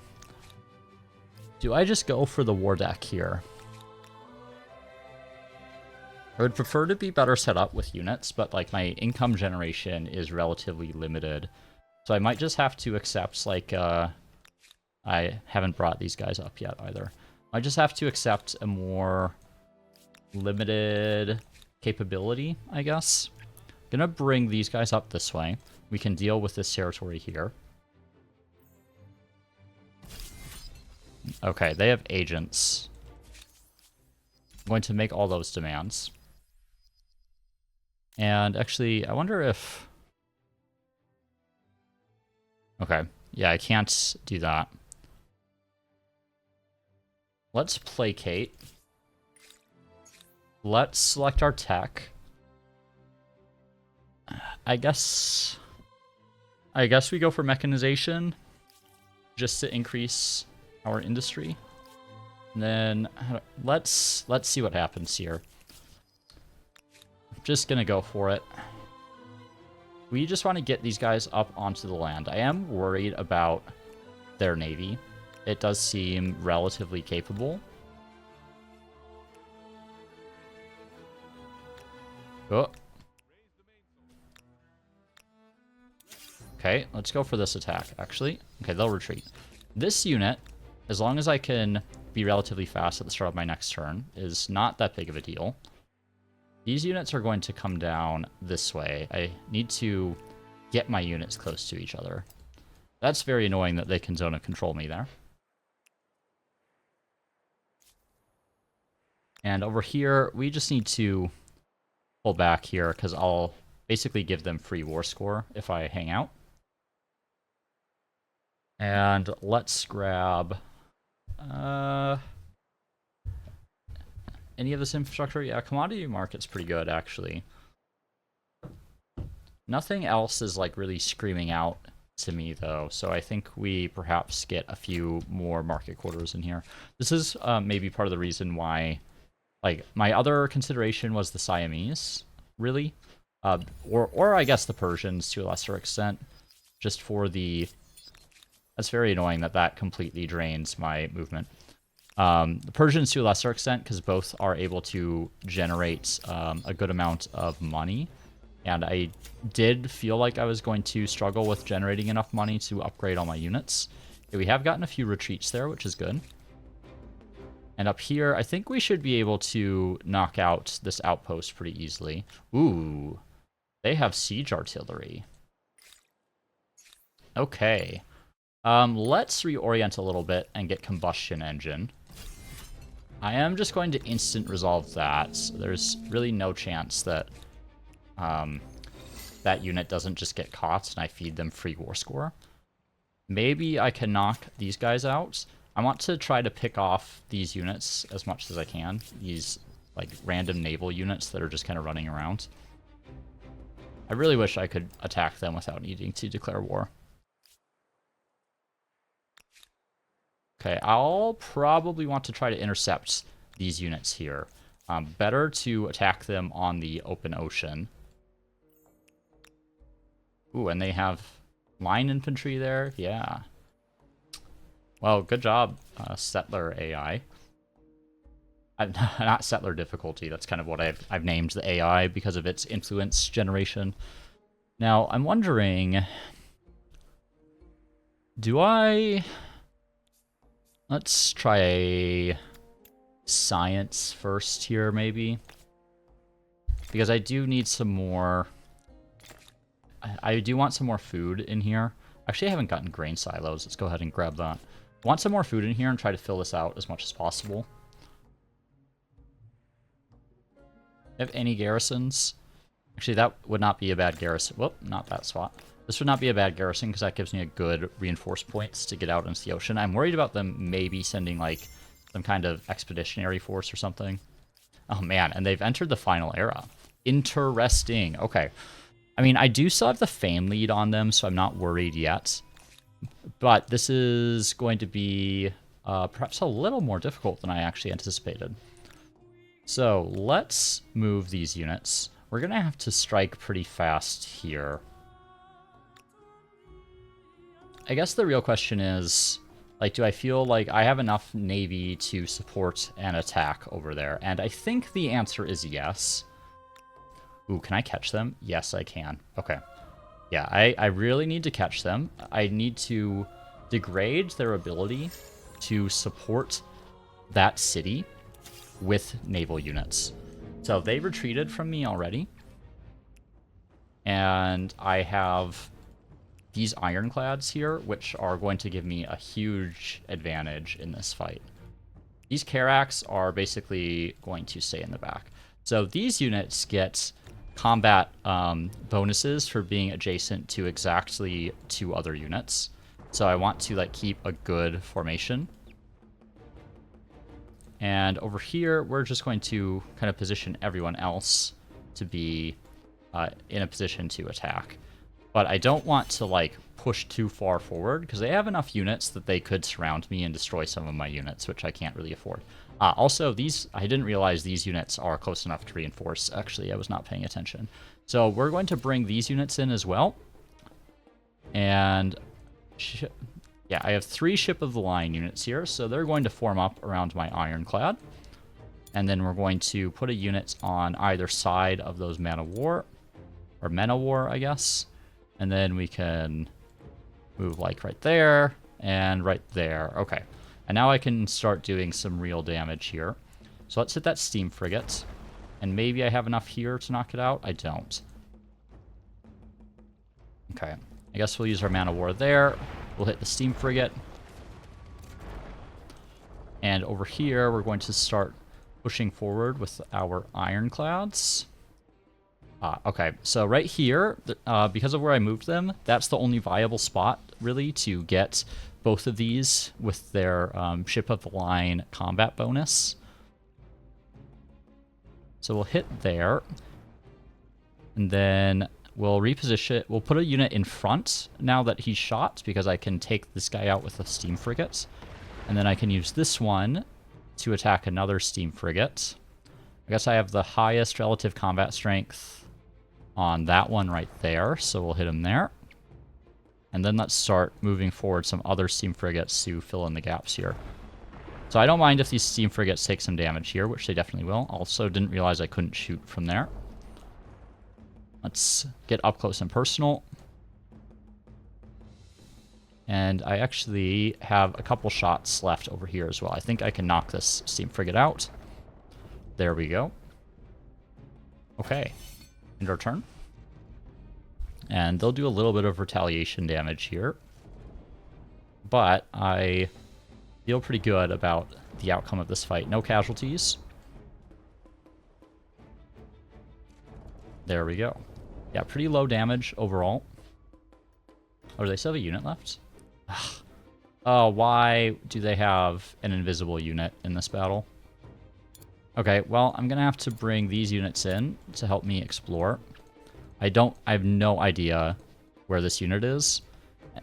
Do I just go for the war deck here? I would prefer to be better set up with units, but like my income generation is relatively limited. So I might just have to accept like, I haven't brought these guys up yet either. I just have to accept a more limited capability, I guess. Gonna bring these guys up this way. We can deal with this territory here. Okay, they have agents. I'm going to make all those demands. And actually, I wonder if... Okay, yeah, I can't do that. Let's placate. Let's select our tech. I guess we go for mechanization just to increase our industry. And then let's see what happens here. I'm just gonna go for it. We just want to get these guys up onto the land. I am worried about their navy. It does seem relatively capable. Oh. Okay, let's go for this attack, actually. Okay, they'll retreat. This unit, as long as I can be relatively fast at the start of my next turn, is not that big of a deal. These units are going to come down this way. I need to get my units close to each other. That's very annoying that they can zone of control me there. And over here, we just need to pull back here, because I'll basically give them free war score if I hang out. And let's grab... any of this infrastructure? Yeah, commodity market's pretty good, actually. Nothing else is, like, really screaming out to me, though, so I think we perhaps get a few more market quarters in here. This is maybe part of the reason why, like, my other consideration was the Siamese, really. Or I guess the Persians, to a lesser extent, just for the... That's very annoying that that completely drains my movement. The Persians to a lesser extent, because both are able to generate a good amount of money. And I did feel like I was going to struggle with generating enough money to upgrade all my units. Okay, we have gotten a few retreats there, which is good. And up here, I think we should be able to knock out this outpost pretty easily. Ooh, they have siege artillery. Okay. Let's reorient a little bit and get combustion engine. I am just going to instant resolve that. So there's really no chance that that unit doesn't just get caught and I feed them free war score. Maybe I can knock these guys out. I want to try to pick off these units as much as I can. These like random naval units that are just kind of running around. I really wish I could attack them without needing to declare war. Okay, I'll probably want to try to intercept these units here. Better to attack them on the open ocean. Ooh, and they have line infantry there? Yeah. Well, good job, settler AI. Not settler difficulty, that's kind of what I've named the AI because of its influence generation. Now, I'm wondering... Do I... Let's try a science first here, maybe. Because I do need some more... I do want some more food in here. Actually, I haven't gotten grain silos. Let's go ahead and grab that. I want some more food in here and try to fill this out as much as possible. Have any garrisons? Actually, that would not be a bad garrison. Whoop, not that spot. This would not be a bad garrison because that gives me a good reinforced points to get out into the ocean. I'm worried about them maybe sending like some kind of expeditionary force or something. Oh man, and they've entered the final era. Interesting. Okay. I mean, I do still have the fame lead on them, so I'm not worried yet. But this is going to be perhaps a little more difficult than I actually anticipated. So let's move these units. We're going to have to strike pretty fast here. I guess the real question is, like, do I feel like I have enough navy to support an attack over there? And I think the answer is yes. Ooh, can I catch them? Yes, I can. Okay. Yeah, I really need to catch them. I need to degrade their ability to support that city with naval units. So they retreated from me already. And I have these ironclads here, which are going to give me a huge advantage in this fight. These Carracks are basically going to stay in the back. So these units get combat bonuses for being adjacent to exactly 2 other units. So I want to like keep a good formation. And over here, we're just going to kind of position everyone else to be in a position to attack. But I don't want to like push too far forward because they have enough units that they could surround me and destroy some of my units, which I can't really afford. Also, I didn't realize these units are close enough to reinforce. Actually, I was not paying attention. So we're going to bring these units in as well. And yeah, I have 3 ship of the line units here, so they're going to form up around my ironclad. And then we're going to put a unit on either side of those men of war, or men of war, I guess. And then we can move like right there and right there. Okay. And now I can start doing some real damage here. So let's hit that steam frigate. And maybe I have enough here to knock it out. I don't. Okay. I guess we'll use our man of war there. We'll hit the steam frigate. And over here, we're going to start pushing forward with our ironclads. Okay, so right here, because of where I moved them, that's the only viable spot, really, to get both of these with their ship of the line combat bonus. So we'll hit there. And then we'll reposition it. We'll put a unit in front now that he's shot, because I can take this guy out with a steam frigate. And then I can use this one to attack another steam frigate. I guess I have the highest relative combat strength on that one right there, so we'll hit him there. And then let's start moving forward some other steam frigates to fill in the gaps here. So I don't mind if these steam frigates take some damage here, which they definitely will. Also didn't realize I couldn't shoot from there. Let's get up close and personal. And I actually have a couple shots left over here as well. I think I can knock this steam frigate out. There we go. Okay. End our turn. And they'll do a little bit of retaliation damage here. But I feel pretty good about the outcome of this fight. No casualties. There we go. Yeah, pretty low damage overall. Oh, do they still have a unit left? Oh, why do they have an invisible unit in this battle? Okay, well, I'm going to have to bring these units in to help me explore. I have no idea where this unit is.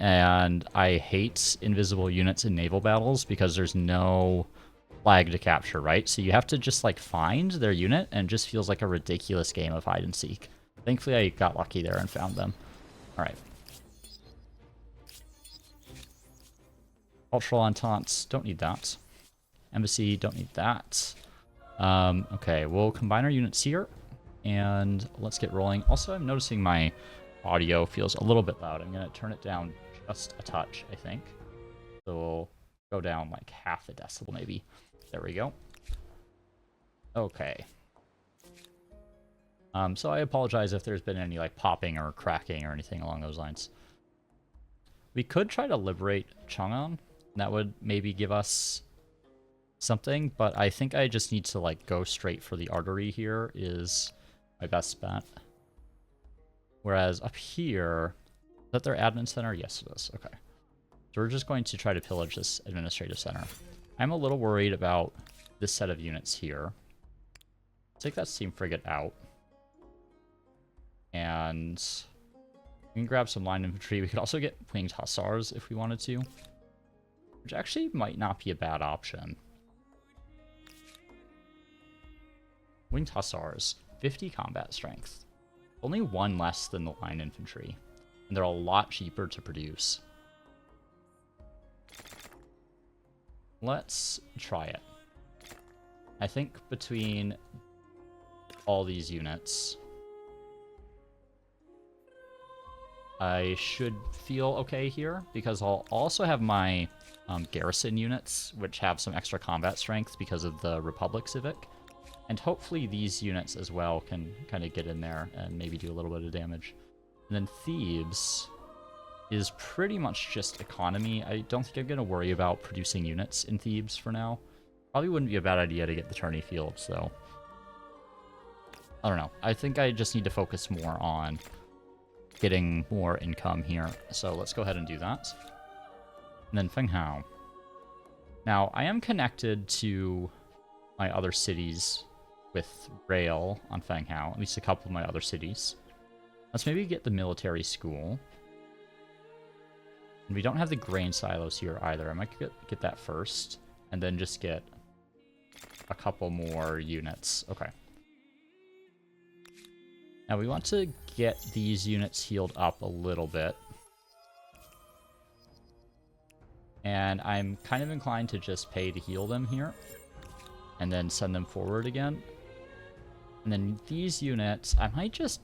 And I hate invisible units in naval battles because there's no flag to capture, right? So you have to just, like, find their unit, and it just feels like a ridiculous game of hide and seek. Thankfully, I got lucky there and found them. All right. Cultural Entente, don't need that. Embassy, don't need that. Okay, we'll combine our units here, and let's get rolling. Also, I'm noticing my audio feels a little bit loud. I'm going to turn it down just a touch, I think. So we'll go down like half a decibel, maybe. There we go. Okay. So I apologize if there's been any like popping or cracking or anything along those lines. We could try to liberate Chang'an. That would maybe give us something, but I think I just need to like go straight for the artery here is my best bet. Whereas up here, is that their admin center? Yes, it is. Okay. So we're just going to try to pillage this administrative center. I'm a little worried about this set of units here. Take that steam frigate out. And We can grab some line infantry. We could also get winged hussars if we wanted to, which actually might not be a bad option. Winged hussars, 50 combat strength. Only one less than the line infantry, and they're a lot cheaper to produce. Let's try it. I think between all these units, I should feel okay here, because I'll also have my garrison units, which have some extra combat strength because of the Republic Civic. And hopefully these units as well can kind of get in there and maybe do a little bit of damage. And then Thebes is pretty much just economy. I don't think I'm going to worry about producing units in Thebes for now. Probably wouldn't be a bad idea to get the tourney fields, though. I don't know. I think I just need to focus more on getting more income here. So let's go ahead and do that. And then Feng Hao. Now, I am connected to my other cities with rail on Feng Hao, at least a couple of my other cities. Let's maybe get the military school. And we don't have the grain silos here either. I might get that first, and then just get a couple more units. Okay. Now we want to get these units healed up a little bit. And I'm kind of inclined to just pay to heal them here, and then send them forward again. And then these units, I might just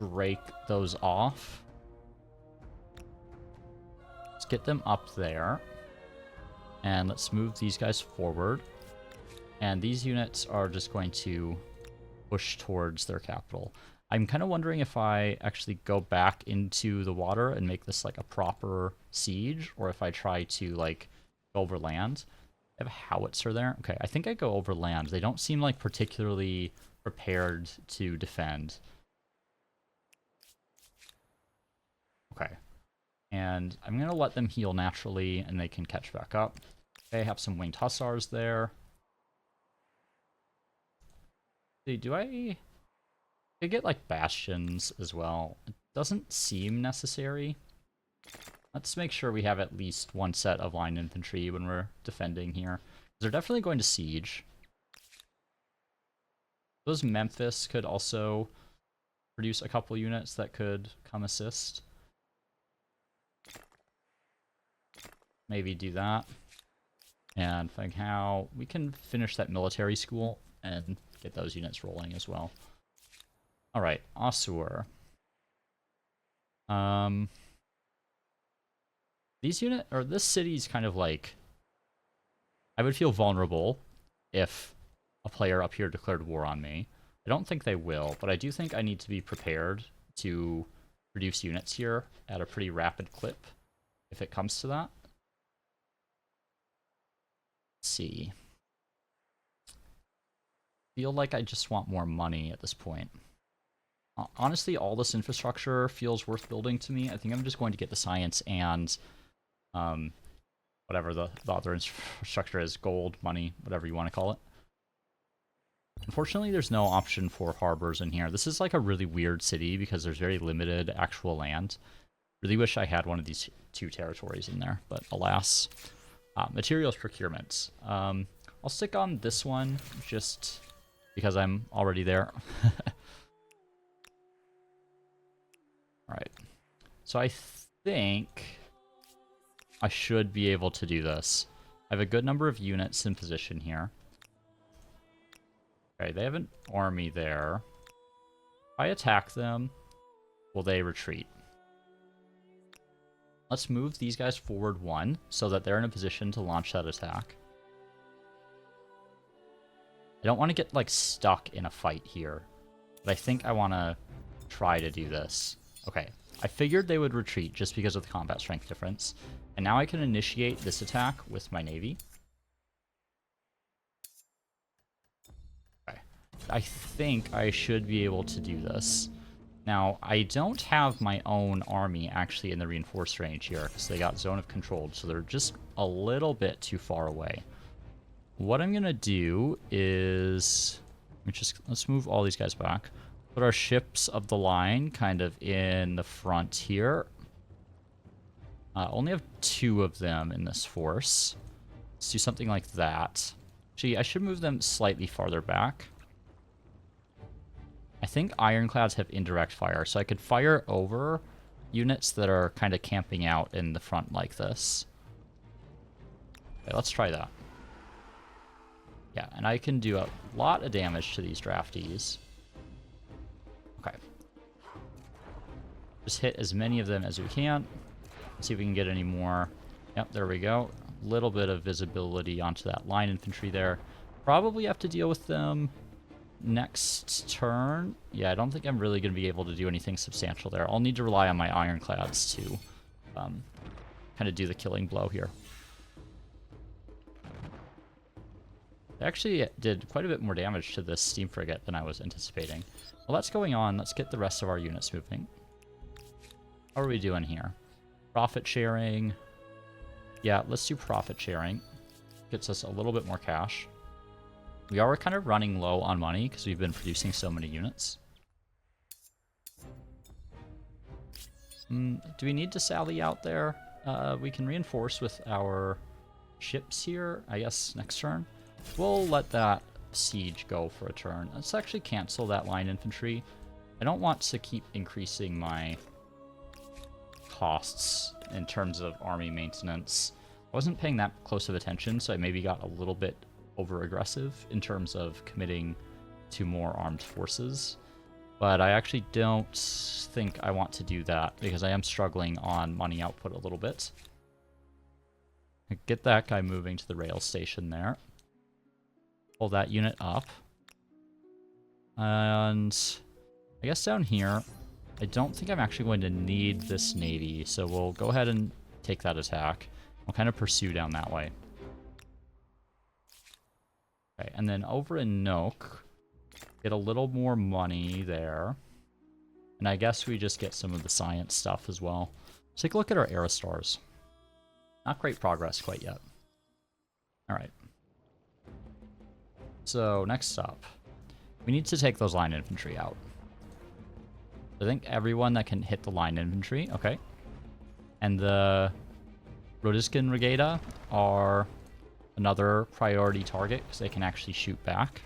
break those off. Let's get them up there. And let's move these guys forward. And these units are just going to push towards their capital. I'm kind of wondering if I actually go back into the water and make this like a proper siege, or if I try to like go over land. I have a howitzer there. Okay, I think I go over land. They don't seem like particularly prepared to defend. Okay. And I'm going to let them heal naturally, and they can catch back up. Okay, I have some winged hussars there. Do I get like bastions as well? It doesn't seem necessary. Let's make sure we have at least one set of line infantry when we're defending here. They're definitely going to siege. Those Memphis could also produce a couple units that could come assist. Maybe do that. And Feng Hao, we can finish that military school and get those units rolling as well. Alright, Assur. This city's kind of like, I would feel vulnerable if a player up here declared war on me. I don't think they will, but I do think I need to be prepared to produce units here at a pretty rapid clip if it comes to that. Let's see. Feel like I just want more money at this point. Honestly, all this infrastructure feels worth building to me. I think I'm just going to get the science and whatever the other infrastructure is, gold, money, whatever you want to call it. Unfortunately, there's no option for harbors in here. This is like a really weird city because there's very limited actual land. Really wish I had one of these two territories in there, but alas. Materials procurement. I'll stick on this one just because I'm already there. Alright. So I think I should be able to do this. I have a good number of units in position here. Okay, they have an army there. If I attack them, will they retreat? Let's move these guys forward one, so that they're in a position to launch that attack. I don't want to get, like, stuck in a fight here, but I think I want to try to do this. Okay, I figured they would retreat just because of the combat strength difference, and now I can initiate this attack with my navy. Okay, I think I should be able to do this. Now, I don't have my own army actually in the reinforced range here, because they got zone of control, so they're just a little bit too far away. What I'm going to do is, let's move all these guys back. Put our ships of the line kind of in the front here. Only have 2 of them in this force. Let's do something like that. Gee, I should move them slightly farther back. I think Ironclads have indirect fire, so I could fire over units that are kind of camping out in the front like this. Okay, let's try that. Yeah, and I can do a lot of damage to these draftees. Okay. Just hit as many of them as we can. See if we can get any more. Yep, there we go. A little bit of visibility onto that line infantry there. Probably have to deal with them next turn. Yeah, I don't think I'm really going to be able to do anything substantial there. I'll need to rely on my Ironclads to kind of do the killing blow here. They actually did quite a bit more damage to this steam frigate than I was anticipating. Well, that's going on. Let's get the rest of our units moving. How are we doing here? Profit sharing. Yeah, let's do profit sharing. Gets us a little bit more cash. We are kind of running low on money because we've been producing so many units. Do we need to sally out there? We can reinforce with our ships here, I guess, next turn. We'll let that siege go for a turn. Let's actually cancel that line infantry. I don't want to keep increasing my costs in terms of army maintenance. I wasn't paying that close of attention, so I maybe got a little bit over-aggressive in terms of committing to more armed forces. But I actually don't think I want to do that because I am struggling on money output a little bit. Get that guy moving to the rail station there. Pull that unit up. And I guess down here, I don't think I'm actually going to need this navy, so we'll go ahead and take that attack. We'll kind of pursue down that way. Okay, and then over in Nook, get a little more money there. And I guess we just get some of the science stuff as well. Let's take a look at our era stars. Not great progress quite yet. Alright. So, next up, we need to take those line infantry out. I think everyone that can hit the line infantry, okay. And the Rodiskin Regata are another priority target because they can actually shoot back.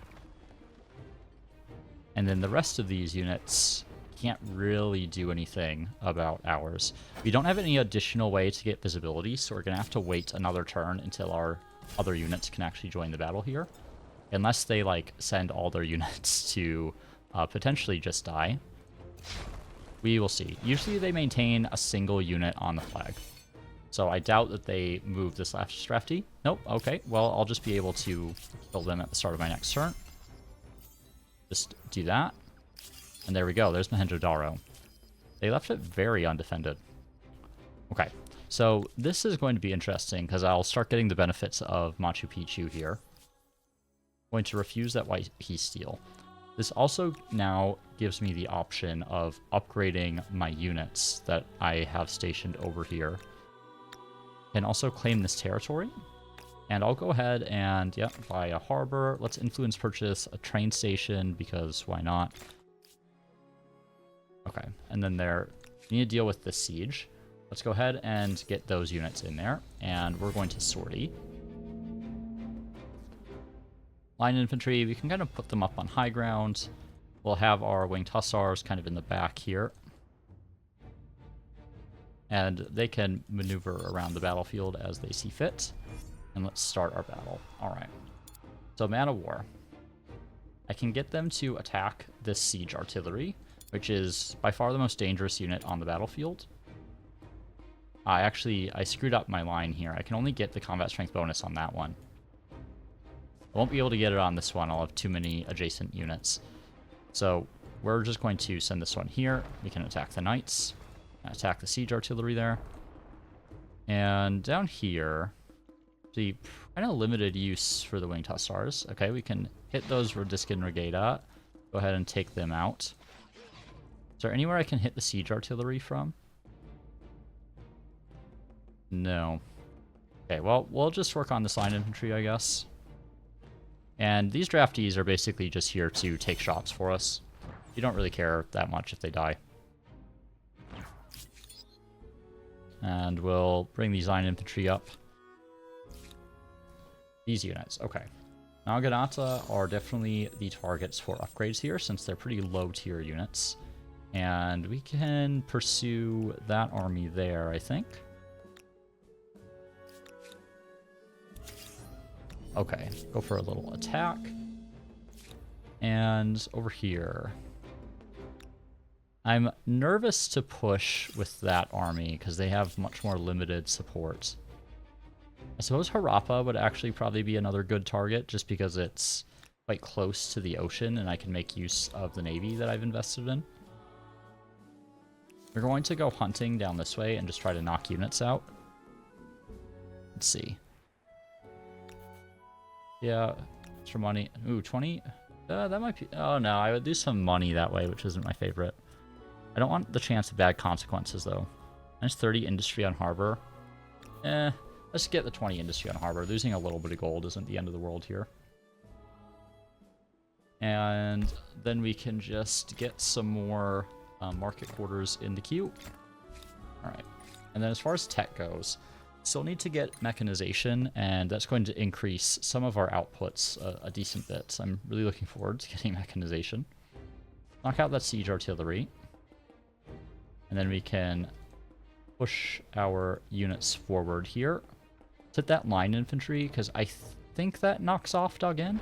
And then the rest of these units can't really do anything about ours. We don't have any additional way to get visibility, so we're going to have to wait another turn until our other units can actually join the battle here. Unless they, like, send all their units to potentially just die. We will see. Usually they maintain a single unit on the flag. So I doubt that they move this last drafty. Nope, okay. Well, I'll just be able to kill them at the start of my next turn. Just do that. And there we go. There's Mahendro Daro. They left it very undefended. Okay. So this is going to be interesting because I'll start getting the benefits of Machu Picchu here. Going to refuse that white peace deal. This also now gives me the option of upgrading my units that I have stationed over here. Can also claim this territory. And I'll go ahead and, yep, buy a harbor. Let's influence purchase a train station because why not? Okay, and then we need to deal with the siege. Let's go ahead and get those units in there. And we're going to sortie. Line infantry, we can kind of put them up on high ground. We'll have our winged hussars kind of in the back here. And they can maneuver around the battlefield as they see fit. And let's start our battle. Alright. So, man of war. I can get them to attack this siege artillery, which is by far the most dangerous unit on the battlefield. I screwed up my line here. I can only get the combat strength bonus on that one. I won't be able to get it on this one. I'll have too many adjacent units. So we're just going to send this one here. We can attack the knights. Attack the siege artillery there. And down here, the kind of limited use for the winged hussars. Okay, we can hit those Rodiskin Regata. Go ahead and take them out. Is there anywhere I can hit the siege artillery from? No. Okay, well, we'll just work on this line infantry, I guess. And these draftees are basically just here to take shots for us. You don't really care that much if they die. And we'll bring these line infantry up. These units, okay. Naginata are definitely the targets for upgrades here, since they're pretty low tier units. And we can pursue that army there, I think. Okay, go for a little attack. And over here. I'm nervous to push with that army, because they have much more limited support. I suppose Harappa would actually probably be another good target, just because it's quite close to the ocean, and I can make use of the navy that I've invested in. We're going to go hunting down this way and just try to knock units out. Let's see. Yeah, extra money. Ooh, 20? That might be... Oh, no, I would do some money that way, which isn't my favorite. I don't want the chance of bad consequences, though. Minus 30 industry on harbor. Let's get the 20 industry on harbor. Losing a little bit of gold isn't the end of the world here. And then we can just get some more market quarters in the queue. Alright. And then as far as tech goes, still need to get mechanization, and that's going to increase some of our outputs a decent bit. So I'm really looking forward to getting mechanization. Knock out that siege artillery. And then we can push our units forward here. Let's hit that line infantry, because I think that knocks off Doggen.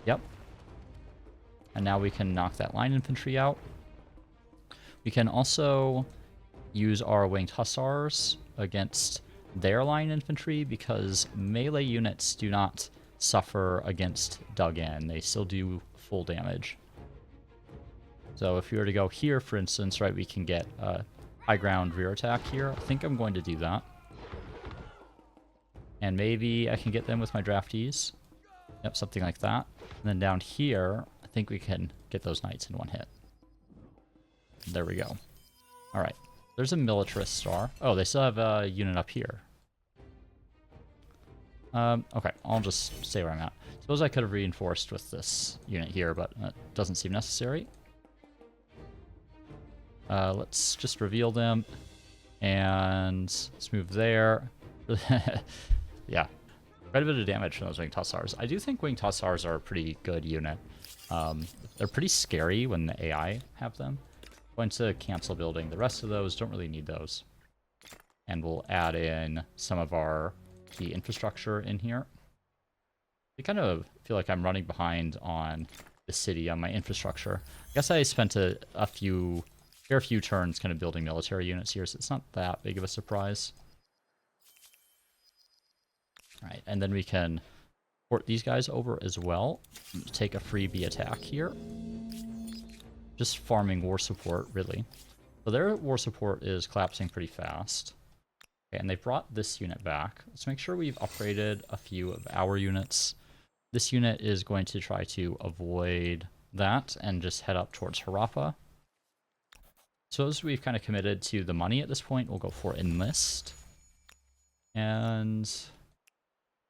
Yep. And now we can knock that line infantry out. We can also use our winged hussars against their line infantry, because melee units do not suffer against Duggan. They still do full damage. So if we were to go here, for instance, right, we can get a high ground rear attack here. I think I'm going to do that. And maybe I can get them with my draftees. Yep, something like that. And then down here, I think we can get those knights in one hit. There we go. Alright. There's a militarist star. Oh, they still have a unit up here. Okay, I'll just stay where I'm at. Suppose I could have reinforced with this unit here, but it doesn't seem necessary. Let's just reveal them. And let's move there. Yeah. Quite a bit of damage from those winged hussars. I do think winged hussars are a pretty good unit. They're pretty scary when the AI have them. Going to cancel building. The rest of those don't really need those. And we'll add in some of our key infrastructure in here. I kind of feel like I'm running behind on the city on my infrastructure. I guess I spent a fair few turns kind of building military units here, so it's not that big of a surprise. Alright, and then we can port these guys over as well. Take a freebie attack here. Just farming war support, really. So their war support is collapsing pretty fast. Okay, and they brought this unit back. Let's make sure we've upgraded a few of our units. This unit is going to try to avoid that and just head up towards Harappa. So as we've kind of committed to the money at this point, we'll go for enlist. And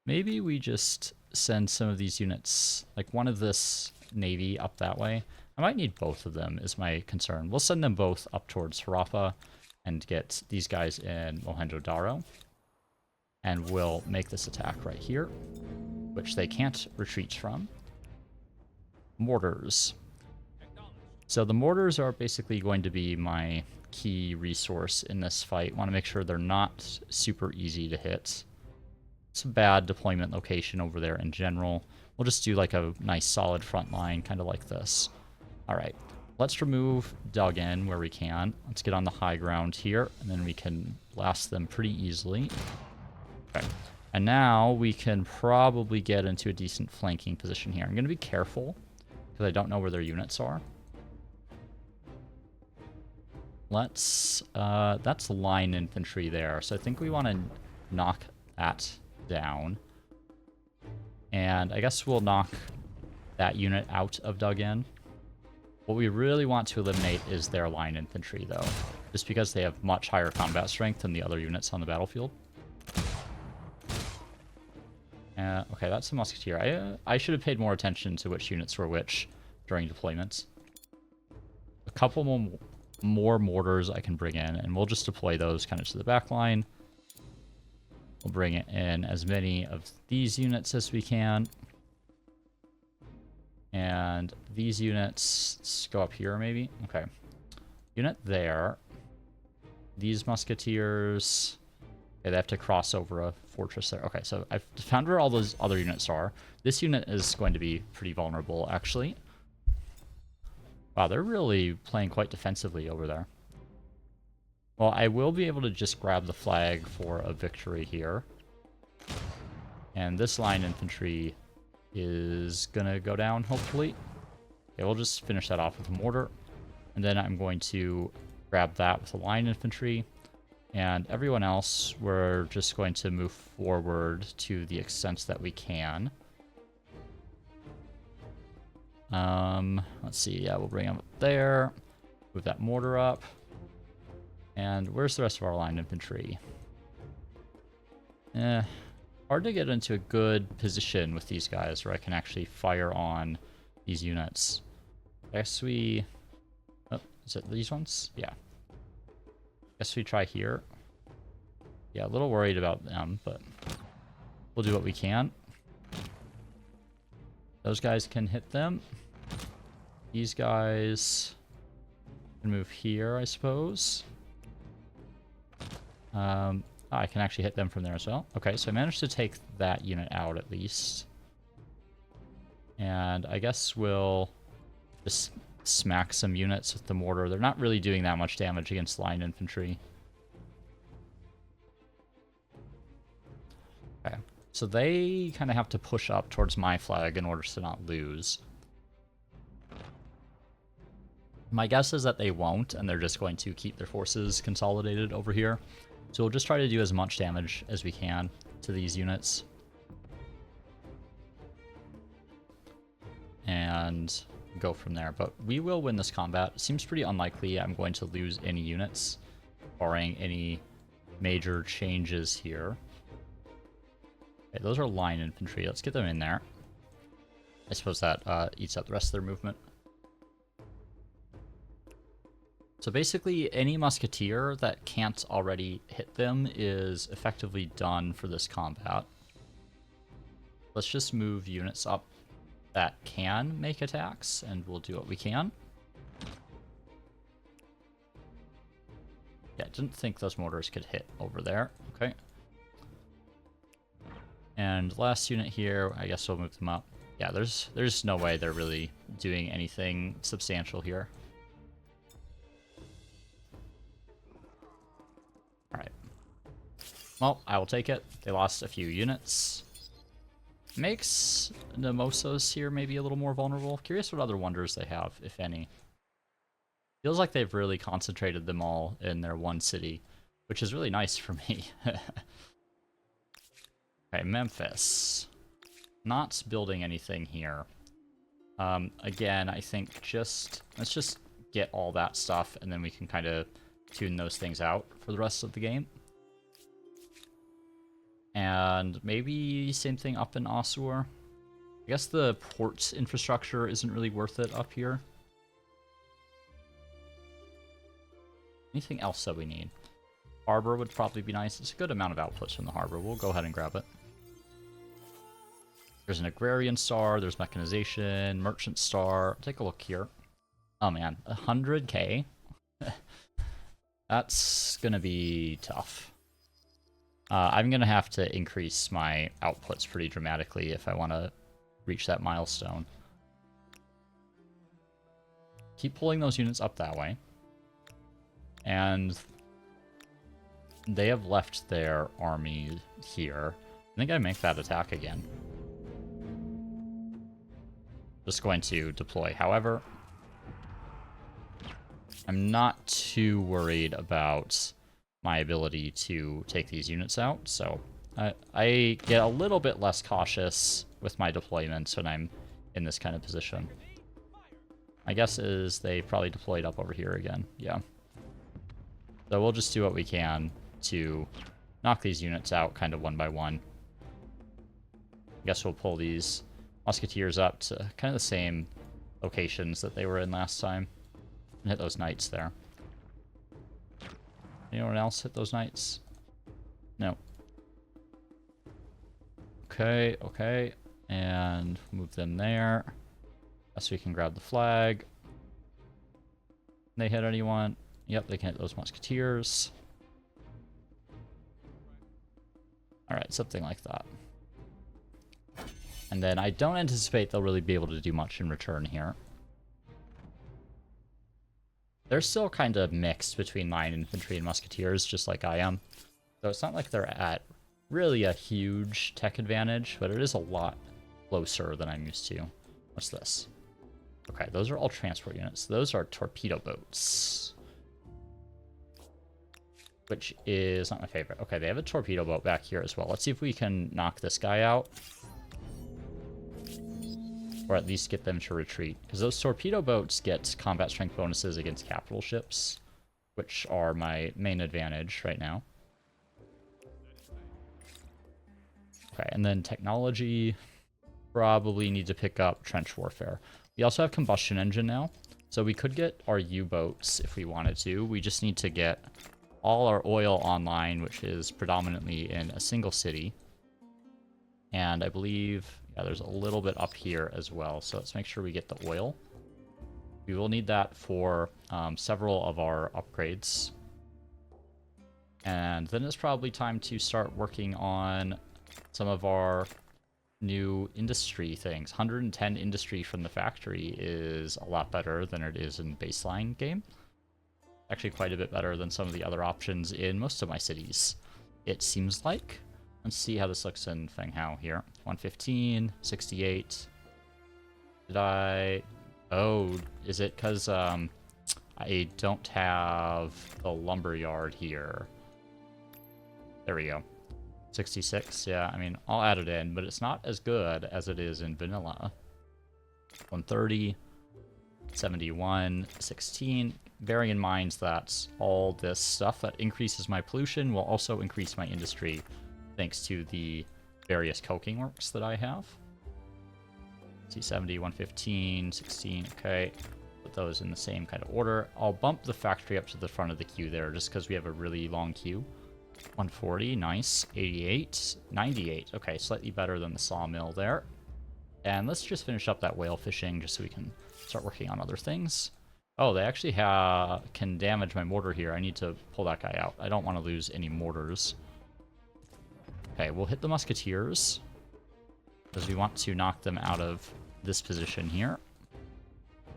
maybe we just send some of these units, like one of this navy up that way. I might need both of them is my concern. We'll send them both up towards Harappa and get these guys in Mahendro Daro. And we'll make this attack right here, which they can't retreat from. Mortars. So the mortars are basically going to be my key resource in this fight. Want to make sure they're not super easy to hit. It's a bad deployment location over there in general. We'll just do like a nice solid front line, kind of like this. Alright, let's remove Duggan where we can. Let's get on the high ground here, and then we can blast them pretty easily. Okay, and now we can probably get into a decent flanking position here. I'm going to be careful, because I don't know where their units are. Let's, that's line infantry there, so I think we want to knock that down. And I guess we'll knock that unit out of Duggan. What we really want to eliminate is their line infantry, though, just because they have much higher combat strength than the other units on the battlefield. Okay, that's a musketeer. I should have paid more attention to which units were which during deployments. couple more mortars I can bring in, and we'll just deploy those kind of to the back line. We'll bring in as many of these units as we can. And these units, let's go up here maybe. Okay. Unit there. These musketeers, okay, they have to cross over a fortress there. Okay, so I've found where all those other units are. This unit is going to be pretty vulnerable, actually. Wow, they're really playing quite defensively over there. Well, I will be able to just grab the flag for a victory here. And this line infantry is gonna go down, hopefully. Okay, we'll just finish that off with a mortar. And then I'm going to grab that with a line infantry. And everyone else, we're just going to move forward to the extent that we can. Let's see, yeah, we'll bring them up there. Move that mortar up. And where's the rest of our line infantry? Hard to get into a good position with these guys where I can actually fire on these units. I guess we... Oh, is it these ones? Yeah. Guess we try here. Yeah, a little worried about them, but we'll do what we can. Those guys can hit them. These guys can move here, I suppose. I can actually hit them from there as well. Okay, so I managed to take that unit out at least. And I guess we'll just smack some units with the mortar. They're not really doing that much damage against line infantry. Okay, so they kind of have to push up towards my flag in order to not lose. My guess is that they won't, and they're just going to keep their forces consolidated over here. So we'll just try to do as much damage as we can to these units. And go from there. But we will win this combat. It seems pretty unlikely I'm going to lose any units, barring any major changes here. Okay, those are line infantry. Let's get them in there. I suppose that eats up the rest of their movement. So basically, any musketeer that can't already hit them is effectively done for this combat. Let's just move units up that can make attacks, and we'll do what we can. Yeah, didn't think those mortars could hit over there. Okay. And last unit here, I guess we'll move them up. Yeah, there's no way they're really doing anything substantial here. Alright. Well, I will take it. They lost a few units. Makes Nemosos here maybe a little more vulnerable. Curious what other wonders they have, if any. Feels like they've really concentrated them all in their one city, which is really nice for me. Okay, Memphis. Not building anything here. Again, I think let's just get all that stuff, and then we can kind of tune those things out for the rest of the game. And maybe same thing up in Osur. I guess the port infrastructure isn't really worth it up here. Anything else that we need? Harbor would probably be nice. It's a good amount of outputs from the harbor. We'll go ahead and grab it. There's an agrarian star, there's mechanization, merchant star. Take a look here. Oh man, 100k? That's gonna be tough. I'm gonna have to increase my outputs pretty dramatically if I want to reach that milestone. Keep pulling those units up that way. And they have left their army here. I think I make that attack again. Just going to deploy. However, I'm not too worried about my ability to take these units out, so I get a little bit less cautious with my deployments when I'm in this kind of position. My guess is they probably deployed up over here again. Yeah. So we'll just do what we can to knock these units out kind of one by one. I guess we'll pull these musketeers up to kind of the same locations that they were in last time. And hit those knights there. Anyone else hit those knights? No. Okay, okay. And move them there. So we can grab the flag. Can they hit anyone? Yep, they can hit those musketeers. Alright, something like that. And then I don't anticipate they'll really be able to do much in return here. They're still kind of mixed between line infantry and musketeers, just like I am. So it's not like they're at really a huge tech advantage, but it is a lot closer than I'm used to. What's this? Okay, those are all transport units. Those are torpedo boats. Which is not my favorite. Okay, they have a torpedo boat back here as well. Let's see if we can knock this guy out. Or at least get them to retreat. Because those torpedo boats get combat strength bonuses against capital ships, which are my main advantage right now. Okay, and then technology. Probably need to pick up trench warfare. We also have combustion engine now. So we could get our U-boats if we wanted to. We just need to get all our oil online, which is predominantly in a single city. And I believe, yeah, there's a little bit up here as well. So let's make sure we get the oil. We will need that for several of our upgrades. And then it's probably time to start working on some of our new industry things. 110 industry from the factory is a lot better than it is in baseline game. Actually quite a bit better than some of the other options in most of my cities, it seems like. Let's see how this looks in Fenghao here. 115, 68. Did I... Oh, is it because I don't have the lumberyard here? There we go. 66, yeah, I mean, I'll add it in, but it's not as good as it is in vanilla. 130, 71, 16. Bearing in mind that all this stuff that increases my pollution will also increase my industry, thanks to the various coking works that I have. See, 70, 115, 16, okay. Put those in the same kind of order. I'll bump the factory up to the front of the queue there, just because we have a really long queue. 140, nice. 88, 98. Okay, slightly better than the sawmill there. And let's just finish up that whale fishing just so we can start working on other things. Oh, they actually can damage my mortar here. I need to pull that guy out. I don't want to lose any mortars. Okay, we'll hit the musketeers, because we want to knock them out of this position here.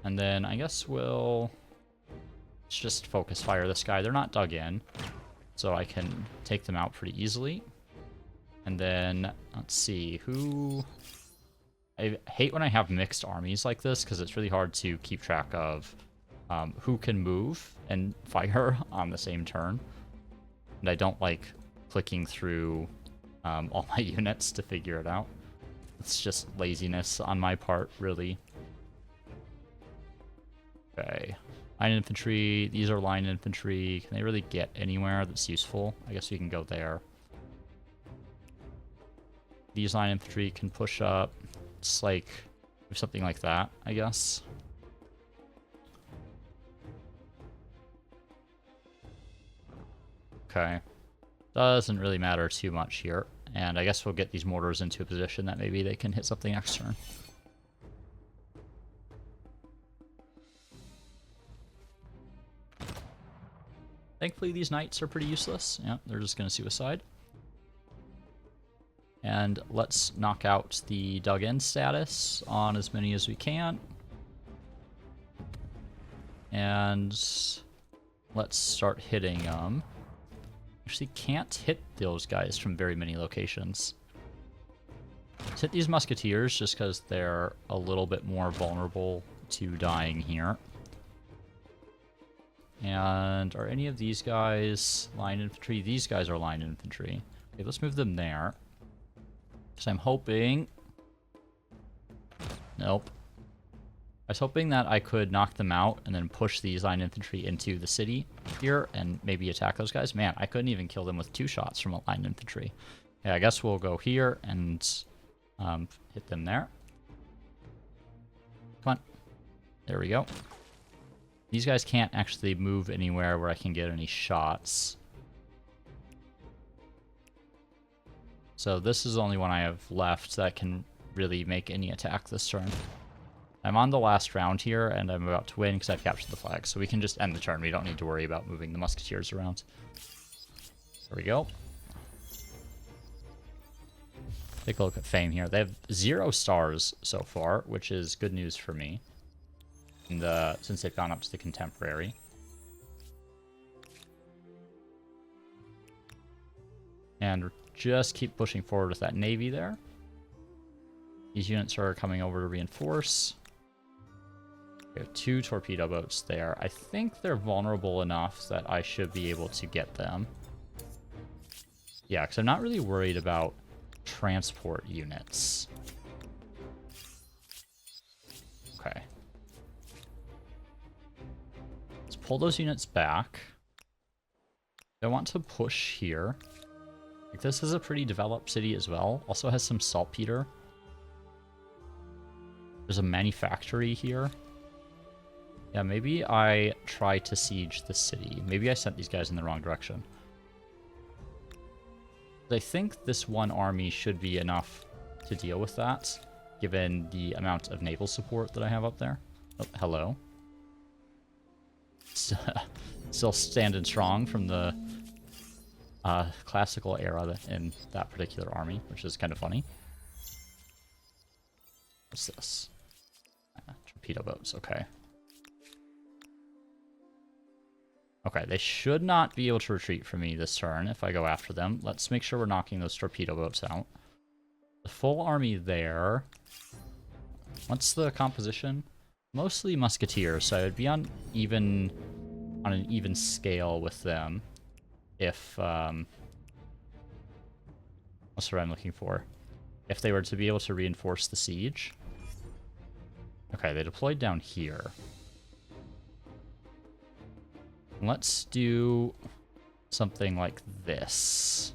And then I guess let's just focus fire this guy. They're not dug in, so I can take them out pretty easily. And then, let's see, I hate when I have mixed armies like this, because it's really hard to keep track of who can move and fire on the same turn. And I don't like clicking through all my units to figure it out. It's just laziness on my part, really. Okay. Line infantry. These are line infantry. Can they really get anywhere that's useful? I guess we can go there. These line infantry can push up. It's like something like that, I guess. Okay. Doesn't really matter too much here. And I guess we'll get these mortars into a position that maybe they can hit something next turn. Thankfully, these knights are pretty useless. Yeah, they're just going to suicide. And let's knock out the dug-in status on as many as we can. And let's start hitting them. Actually can't hit those guys from very many locations. Let's hit these musketeers just because they're a little bit more vulnerable to dying here. And are any of these guys line infantry? These guys are line infantry. Okay, let's move them there. Because I'm hoping... Nope. I was hoping that I could knock them out and then push these line infantry into the city here and maybe attack those guys. Man, I couldn't even kill them with 2 shots from a line infantry. Yeah, I guess we'll go here and hit them there. Come on. There we go. These guys can't actually move anywhere where I can get any shots. So this is the only one I have left that can really make any attack this turn. I'm on the last round here, and I'm about to win because I've captured the flag. So we can just end the turn. We don't need to worry about moving the musketeers around. There we go. Take a look at Fame here. They have 0 stars so far, which is good news for me. And, since they've gone up to the Contemporary. And just keep pushing forward with that Navy there. These units are coming over to reinforce. We have 2 torpedo boats there. I think they're vulnerable enough that I should be able to get them. Yeah, because I'm not really worried about transport units. Okay. Let's pull those units back. I want to push here. Like, this is a pretty developed city as well. Also has some saltpeter. There's a manufactory here. Yeah, maybe I try to siege the city. Maybe I sent these guys in the wrong direction. I think this one army should be enough to deal with that, given the amount of naval support that I have up there. Oh, hello. Still standing strong from the classical era in that particular army, which is kind of funny. What's this? Torpedo boats, okay. Okay, they should not be able to retreat from me this turn if I go after them. Let's make sure we're knocking those torpedo boats out. The full army there. What's the composition? Mostly musketeers, so I would be on an even scale with them. If what's the word I'm looking for? If they were to be able to reinforce the siege. Okay, they deployed down here. Let's do something like this.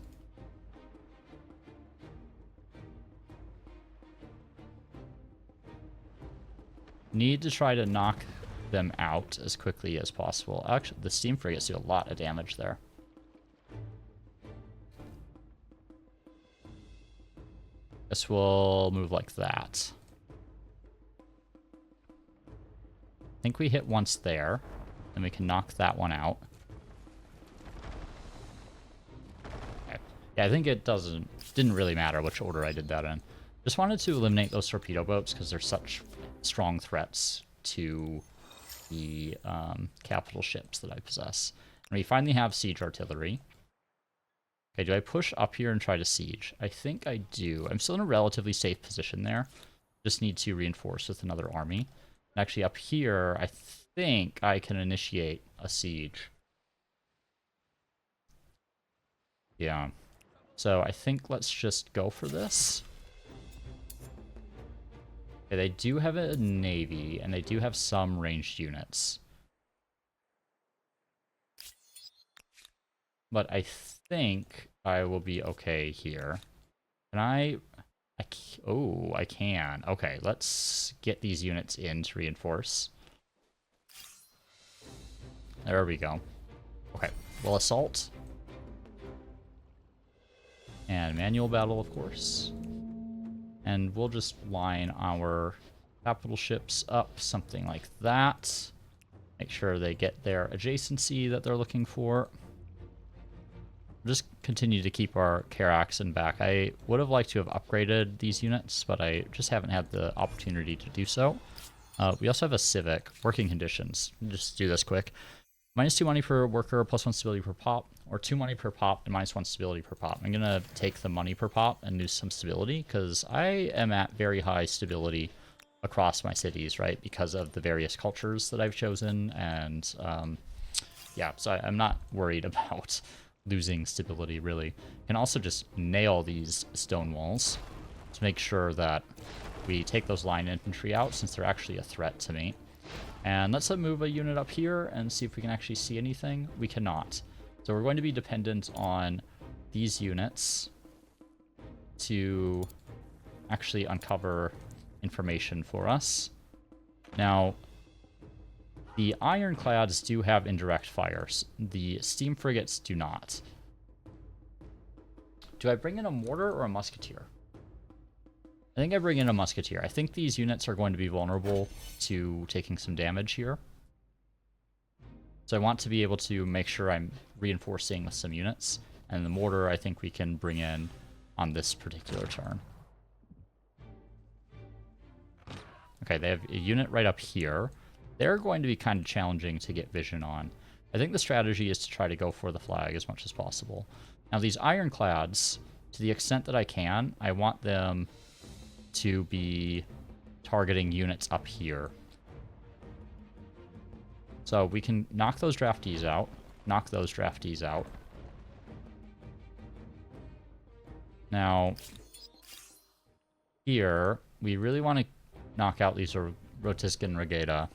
Need to try to knock them out as quickly as possible. Actually, the steam frigates do a lot of damage there. This will move like that. I think we hit once there. Then we can knock that one out. Okay. Yeah, I think it didn't really matter which order I did that in. Just wanted to eliminate those torpedo boats because they're such strong threats to the capital ships that I possess. And we finally have siege artillery. Okay, do I push up here and try to siege? I think I do. I'm still in a relatively safe position there. Just need to reinforce with another army. And actually up here, I think I can initiate a siege. Yeah. So I think let's just go for this. Okay, they do have a navy, and they do have some ranged units. But I think I will be okay here. Can oh, I can. Okay, let's get these units in to reinforce. There we go. Okay, we'll assault. And manual battle, of course. And we'll just line our capital ships up, something like that. Make sure they get their adjacency that they're looking for. Just continue to keep our Carax in back. I would have liked to have upgraded these units, but I just haven't had the opportunity to do so. We also have a civic. Working conditions. Just do this quick. -2 money per worker, +1 stability per pop, or 2 money per pop and -1 stability per pop. I'm going to take the money per pop and lose some stability, because I am at very high stability across my cities, right? Because of the various cultures that I've chosen, and yeah, so I'm not worried about losing stability, really. Can also just nail these stone walls to make sure that we take those line infantry out, since they're actually a threat to me. And let's move a unit up here and see if we can actually see anything. We cannot. So we're going to be dependent on these units to actually uncover information for us. Now, The Ironclads do have indirect fires. The steam frigates do not. Do I bring in a mortar or a musketeer? I think I bring in a musketeer. I think these units are going to be vulnerable to taking some damage here. So I want to be able to make sure I'm reinforcing with some units. And the mortar I think we can bring in on this particular turn. Okay, they have a unit right up here. They're going to be kind of challenging to get vision on. I think the strategy is to try to go for the flag as much as possible. Now these Ironclads, to the extent that I can, I want them to be targeting units up here. So we can knock those draftees out, knock those draftees out. Now, here, we really want to knock out these Rotiscan Regata.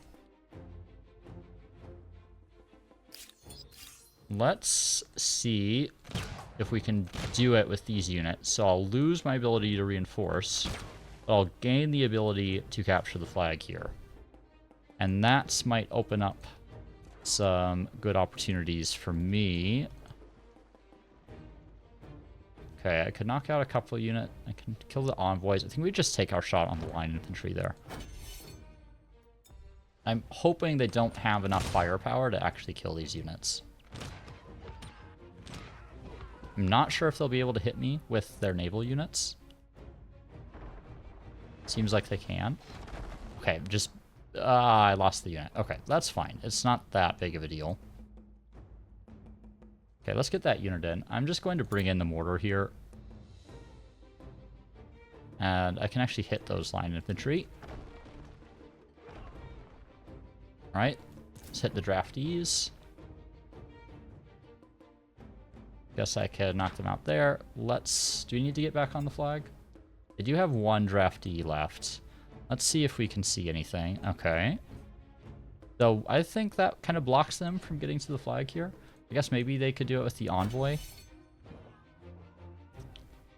Let's see if we can do it with these units. So I'll lose my ability to reinforce, but I'll gain the ability to capture the flag here. And that might open up some good opportunities for me. Okay, I could knock out a couple of units. I can kill the envoys. I think we just take our shot on the line infantry there. I'm hoping they don't have enough firepower to actually kill these units. I'm not sure if they'll be able to hit me with their naval units. Seems like they can. Okay, just... I lost the unit. Okay, that's fine. It's not that big of a deal. Okay, let's get that unit in. I'm just going to bring in the mortar here. And I can actually hit those line infantry. Alright, let's hit the draftees. Guess I could knock them out there. Let's... Do we need to get back on the flag? They do have one draftee left. Let's see if we can see anything. Okay. So I think that kind of blocks them from getting to the flag here. I guess maybe they could do it with the envoy.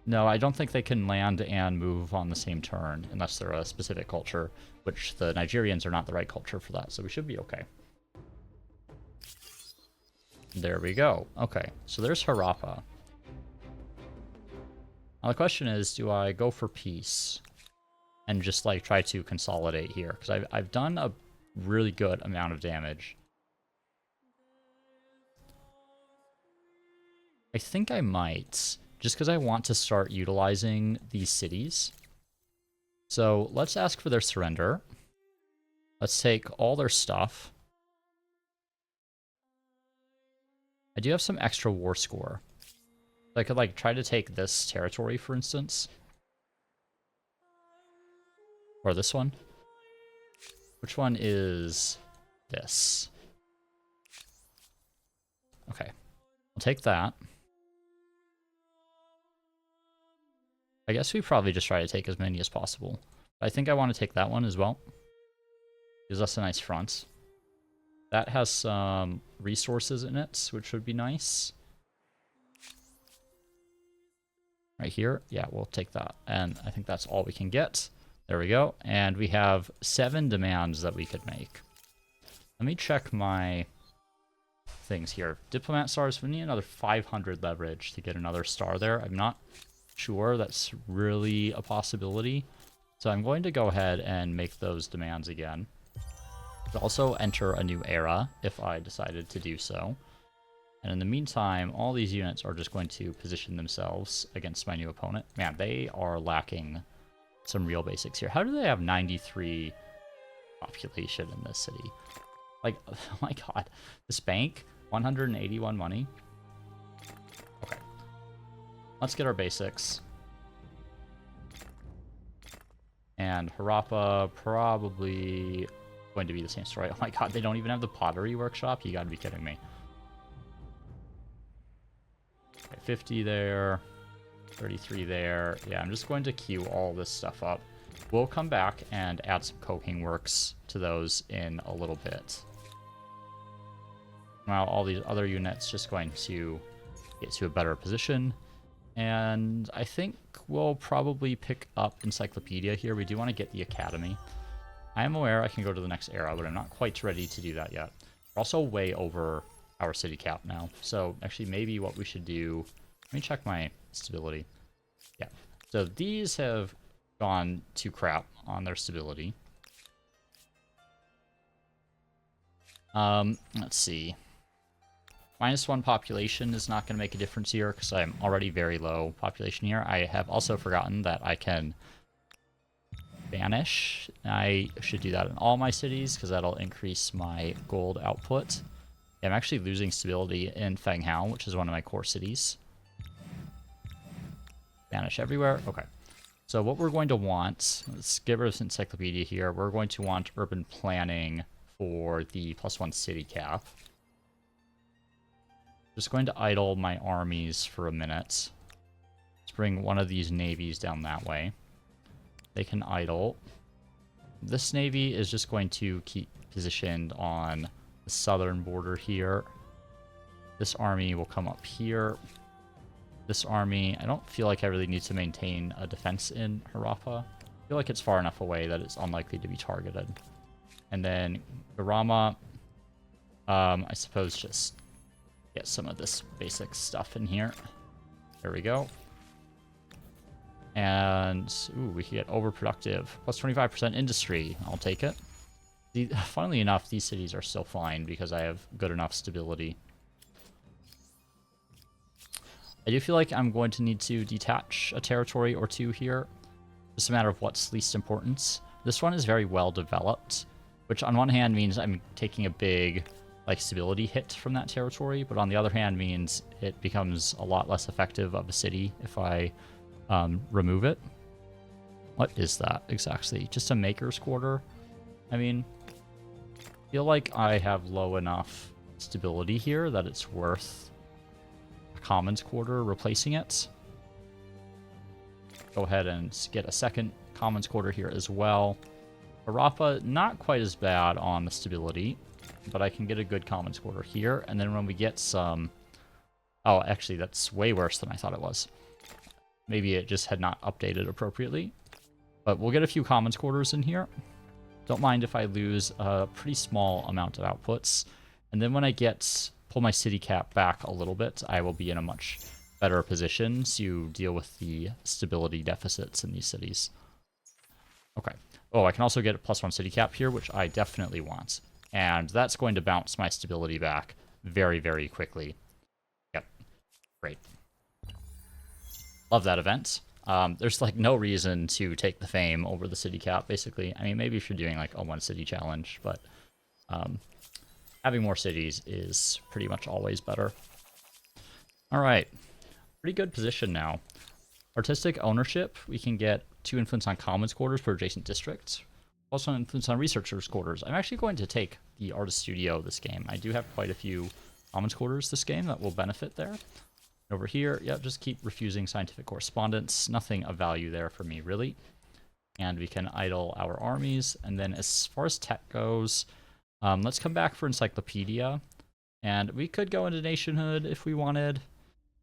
No, I don't think they can land and move on the same turn unless they're a specific culture, which the Nigerians are not the right culture for that, so we should be okay. There we go. Okay, so there's Harappa. Now the question is, do I go for peace and just like try to consolidate here? Because I've done a really good amount of damage. I think I might, just because I want to start utilizing these cities. So let's ask for their surrender. Let's take all their stuff. I do have some extra war score. I could like try to take this territory, for instance. Or this one. Which one is this? Okay. I'll take that. I guess we probably just try to take as many as possible. I think I want to take that one as well. Gives us a nice front. That has some resources in it, which would be nice. Right here. Yeah, we'll take that. And I think that's all we can get. There we go. And we have 7 demands that we could make. Let me check my things here. Diplomat stars, we need another 500 leverage to get another star there. I'm not sure that's really a possibility. So I'm going to go ahead and make those demands again. Could also enter a new era if I decided to do so. And in the meantime, all these units are just going to position themselves against my new opponent. Man, they are lacking some real basics here. How do they have 93 population in this city? Like, oh my god. This bank, 181 money. Okay. Let's get our basics. And Harappa probably going to be the same story. Oh my god, they don't even have the pottery workshop? You gotta be kidding me. Okay, 50 there. 33 there. Yeah, I'm just going to queue all this stuff up. We'll come back and add some coking works to those in a little bit. Now all these other units just going to get to a better position. And I think we'll probably pick up Encyclopedia here. We do want to get the Academy. I am aware I can go to the next era, but I'm not quite ready to do that yet. We're also way over our city cap now. So actually maybe what we should do... Let me check my stability. Yeah. So these have gone to crap on their stability. Let's see. -1 population is not going to make a difference here because I'm already very low population here. I have also forgotten that I can banish. I should do that in all my cities because that'll increase my gold output. I'm actually losing stability in Fanghao, which is one of my core cities. Banish everywhere. Okay. So what we're going to want, let's get rid of this encyclopedia here. We're going to want urban planning for the +1 city cap. Just going to idle my armies for a minute. Let's bring one of these navies down that way. They can idle. This navy is just going to keep positioned on the southern border here. This army will come up here. This army, I don't feel like I really need to maintain a defense in Harappa. I feel like it's far enough away that it's unlikely to be targeted. And then Garama, I suppose just get some of this basic stuff in here. There we go. And, ooh, we can get overproductive. +25% industry. I'll take it. Funnily enough, these cities are still fine because I have good enough stability. I do feel like I'm going to need to detach a territory or two here. Just a matter of what's least importance. This one is very well developed, which on one hand means I'm taking a big stability hit from that territory, but on the other hand means it becomes a lot less effective of a city if I remove it. What is that exactly? Just a maker's quarter? I mean, I feel like I have low enough stability here that it's worth a commons quarter replacing it. Go ahead and get a second commons quarter here as well. Harappa, not quite as bad on the stability, but I can get a good commons quarter here. And then when we get some... Oh, actually, that's way worse than I thought it was. Maybe it just had not updated appropriately. But we'll get a few commons quarters in here. Don't mind if I lose a pretty small amount of outputs. And then when I pull my city cap back a little bit, I will be in a much better position to deal with the stability deficits in these cities. Okay. Oh, I can also get a +1 city cap here, which I definitely want. And that's going to bounce my stability back very, very quickly. Yep. Great. Love that event. There's no reason to take the fame over the city cap, basically. I mean, maybe if you're doing a one city challenge, but having more cities is pretty much always better. All right. Pretty good position now. Artistic ownership, we can get 2 influence on commons quarters per adjacent district. Also influence on researchers' quarters. I'm actually going to take the artist studio this game. I do have quite a few commons quarters this game that will benefit there. Over here, yeah, just keep refusing scientific correspondence. Nothing of value there for me, really. And we can idle our armies. And then as far as tech goes, let's come back for encyclopedia. And we could go into nationhood if we wanted.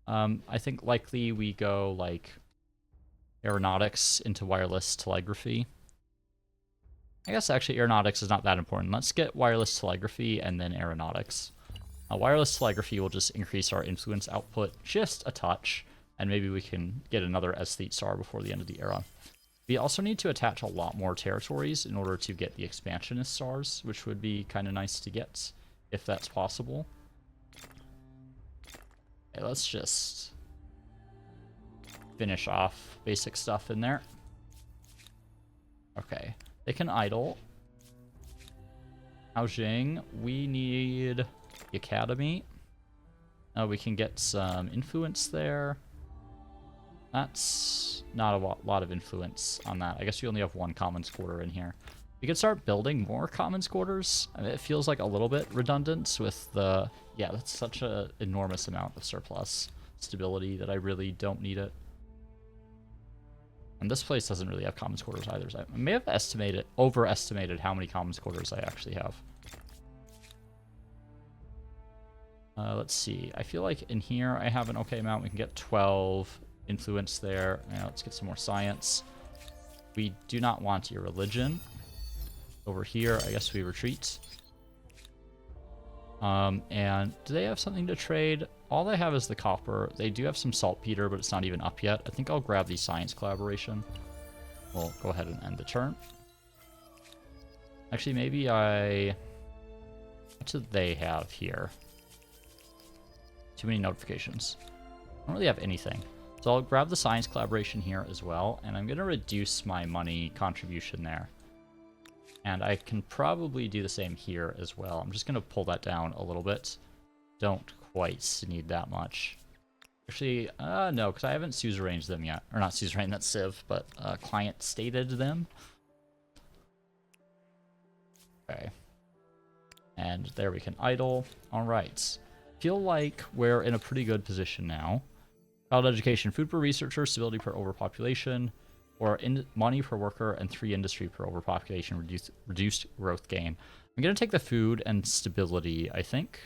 I think likely we go aeronautics into wireless telegraphy. I guess actually aeronautics is not that important. Let's get wireless telegraphy and then aeronautics. Wireless telegraphy will just increase our influence output just a touch, and maybe we can get another aesthete star before the end of the era. We also need to attach a lot more territories in order to get the expansionist stars, which would be kind of nice to get, if that's possible. Okay, let's just finish off basic stuff in there. Okay, they can idle. Haojing, we need the academy. We can get some influence there. That's not a lot of influence on that. I guess we only have 1 commons quarter in here. We could start building more commons quarters. I mean, it feels like a little bit redundant with the... Yeah, that's such an enormous amount of surplus stability that I really don't need it. And this place doesn't really have commons quarters either. So I may have overestimated how many commons quarters I actually have. Let's see. I feel like in here I have an okay amount. We can get 12 influence there. Now let's get some more science. We do not want your religion. Over here, I guess we retreat. And do they have something to trade? All they have is the copper. They do have some saltpeter, but it's not even up yet. I think I'll grab the science collaboration. We'll go ahead and end the turn. Actually, maybe what do they have here? Too many notifications. I don't really have anything. So I'll grab the science collaboration here as well, and I'm going to reduce my money contribution there. And I can probably do the same here as well. I'm just going to pull that down a little bit. Don't quite need that much. Actually, no, because I haven't suzerained them yet. Or not suzerained, that's Civ, but client stated them. Okay. And there we can idle. Alright. Feel like we're in a pretty good position now. Child education, food per researcher, stability per overpopulation, or money per worker, and 3 industry per overpopulation, reduced growth gain. I'm going to take the food and stability, I think.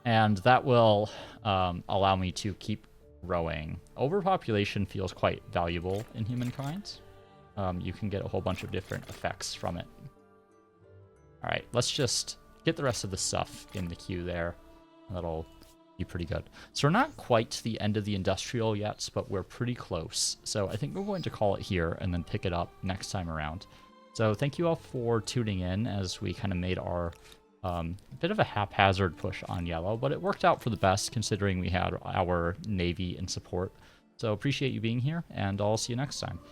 And that will allow me to keep growing. Overpopulation feels quite valuable in humankind. You can get a whole bunch of different effects from it. Alright, let's just get the rest of the stuff in the queue there. That'll be pretty good. So we're not quite to the end of the industrial yet, but we're pretty close. So I think we're going to call it here and then pick it up next time around. So thank you all for tuning in as we kind of made our bit of a haphazard push on yellow, but it worked out for the best considering we had our navy in support. So appreciate you being here, and I'll see you next time.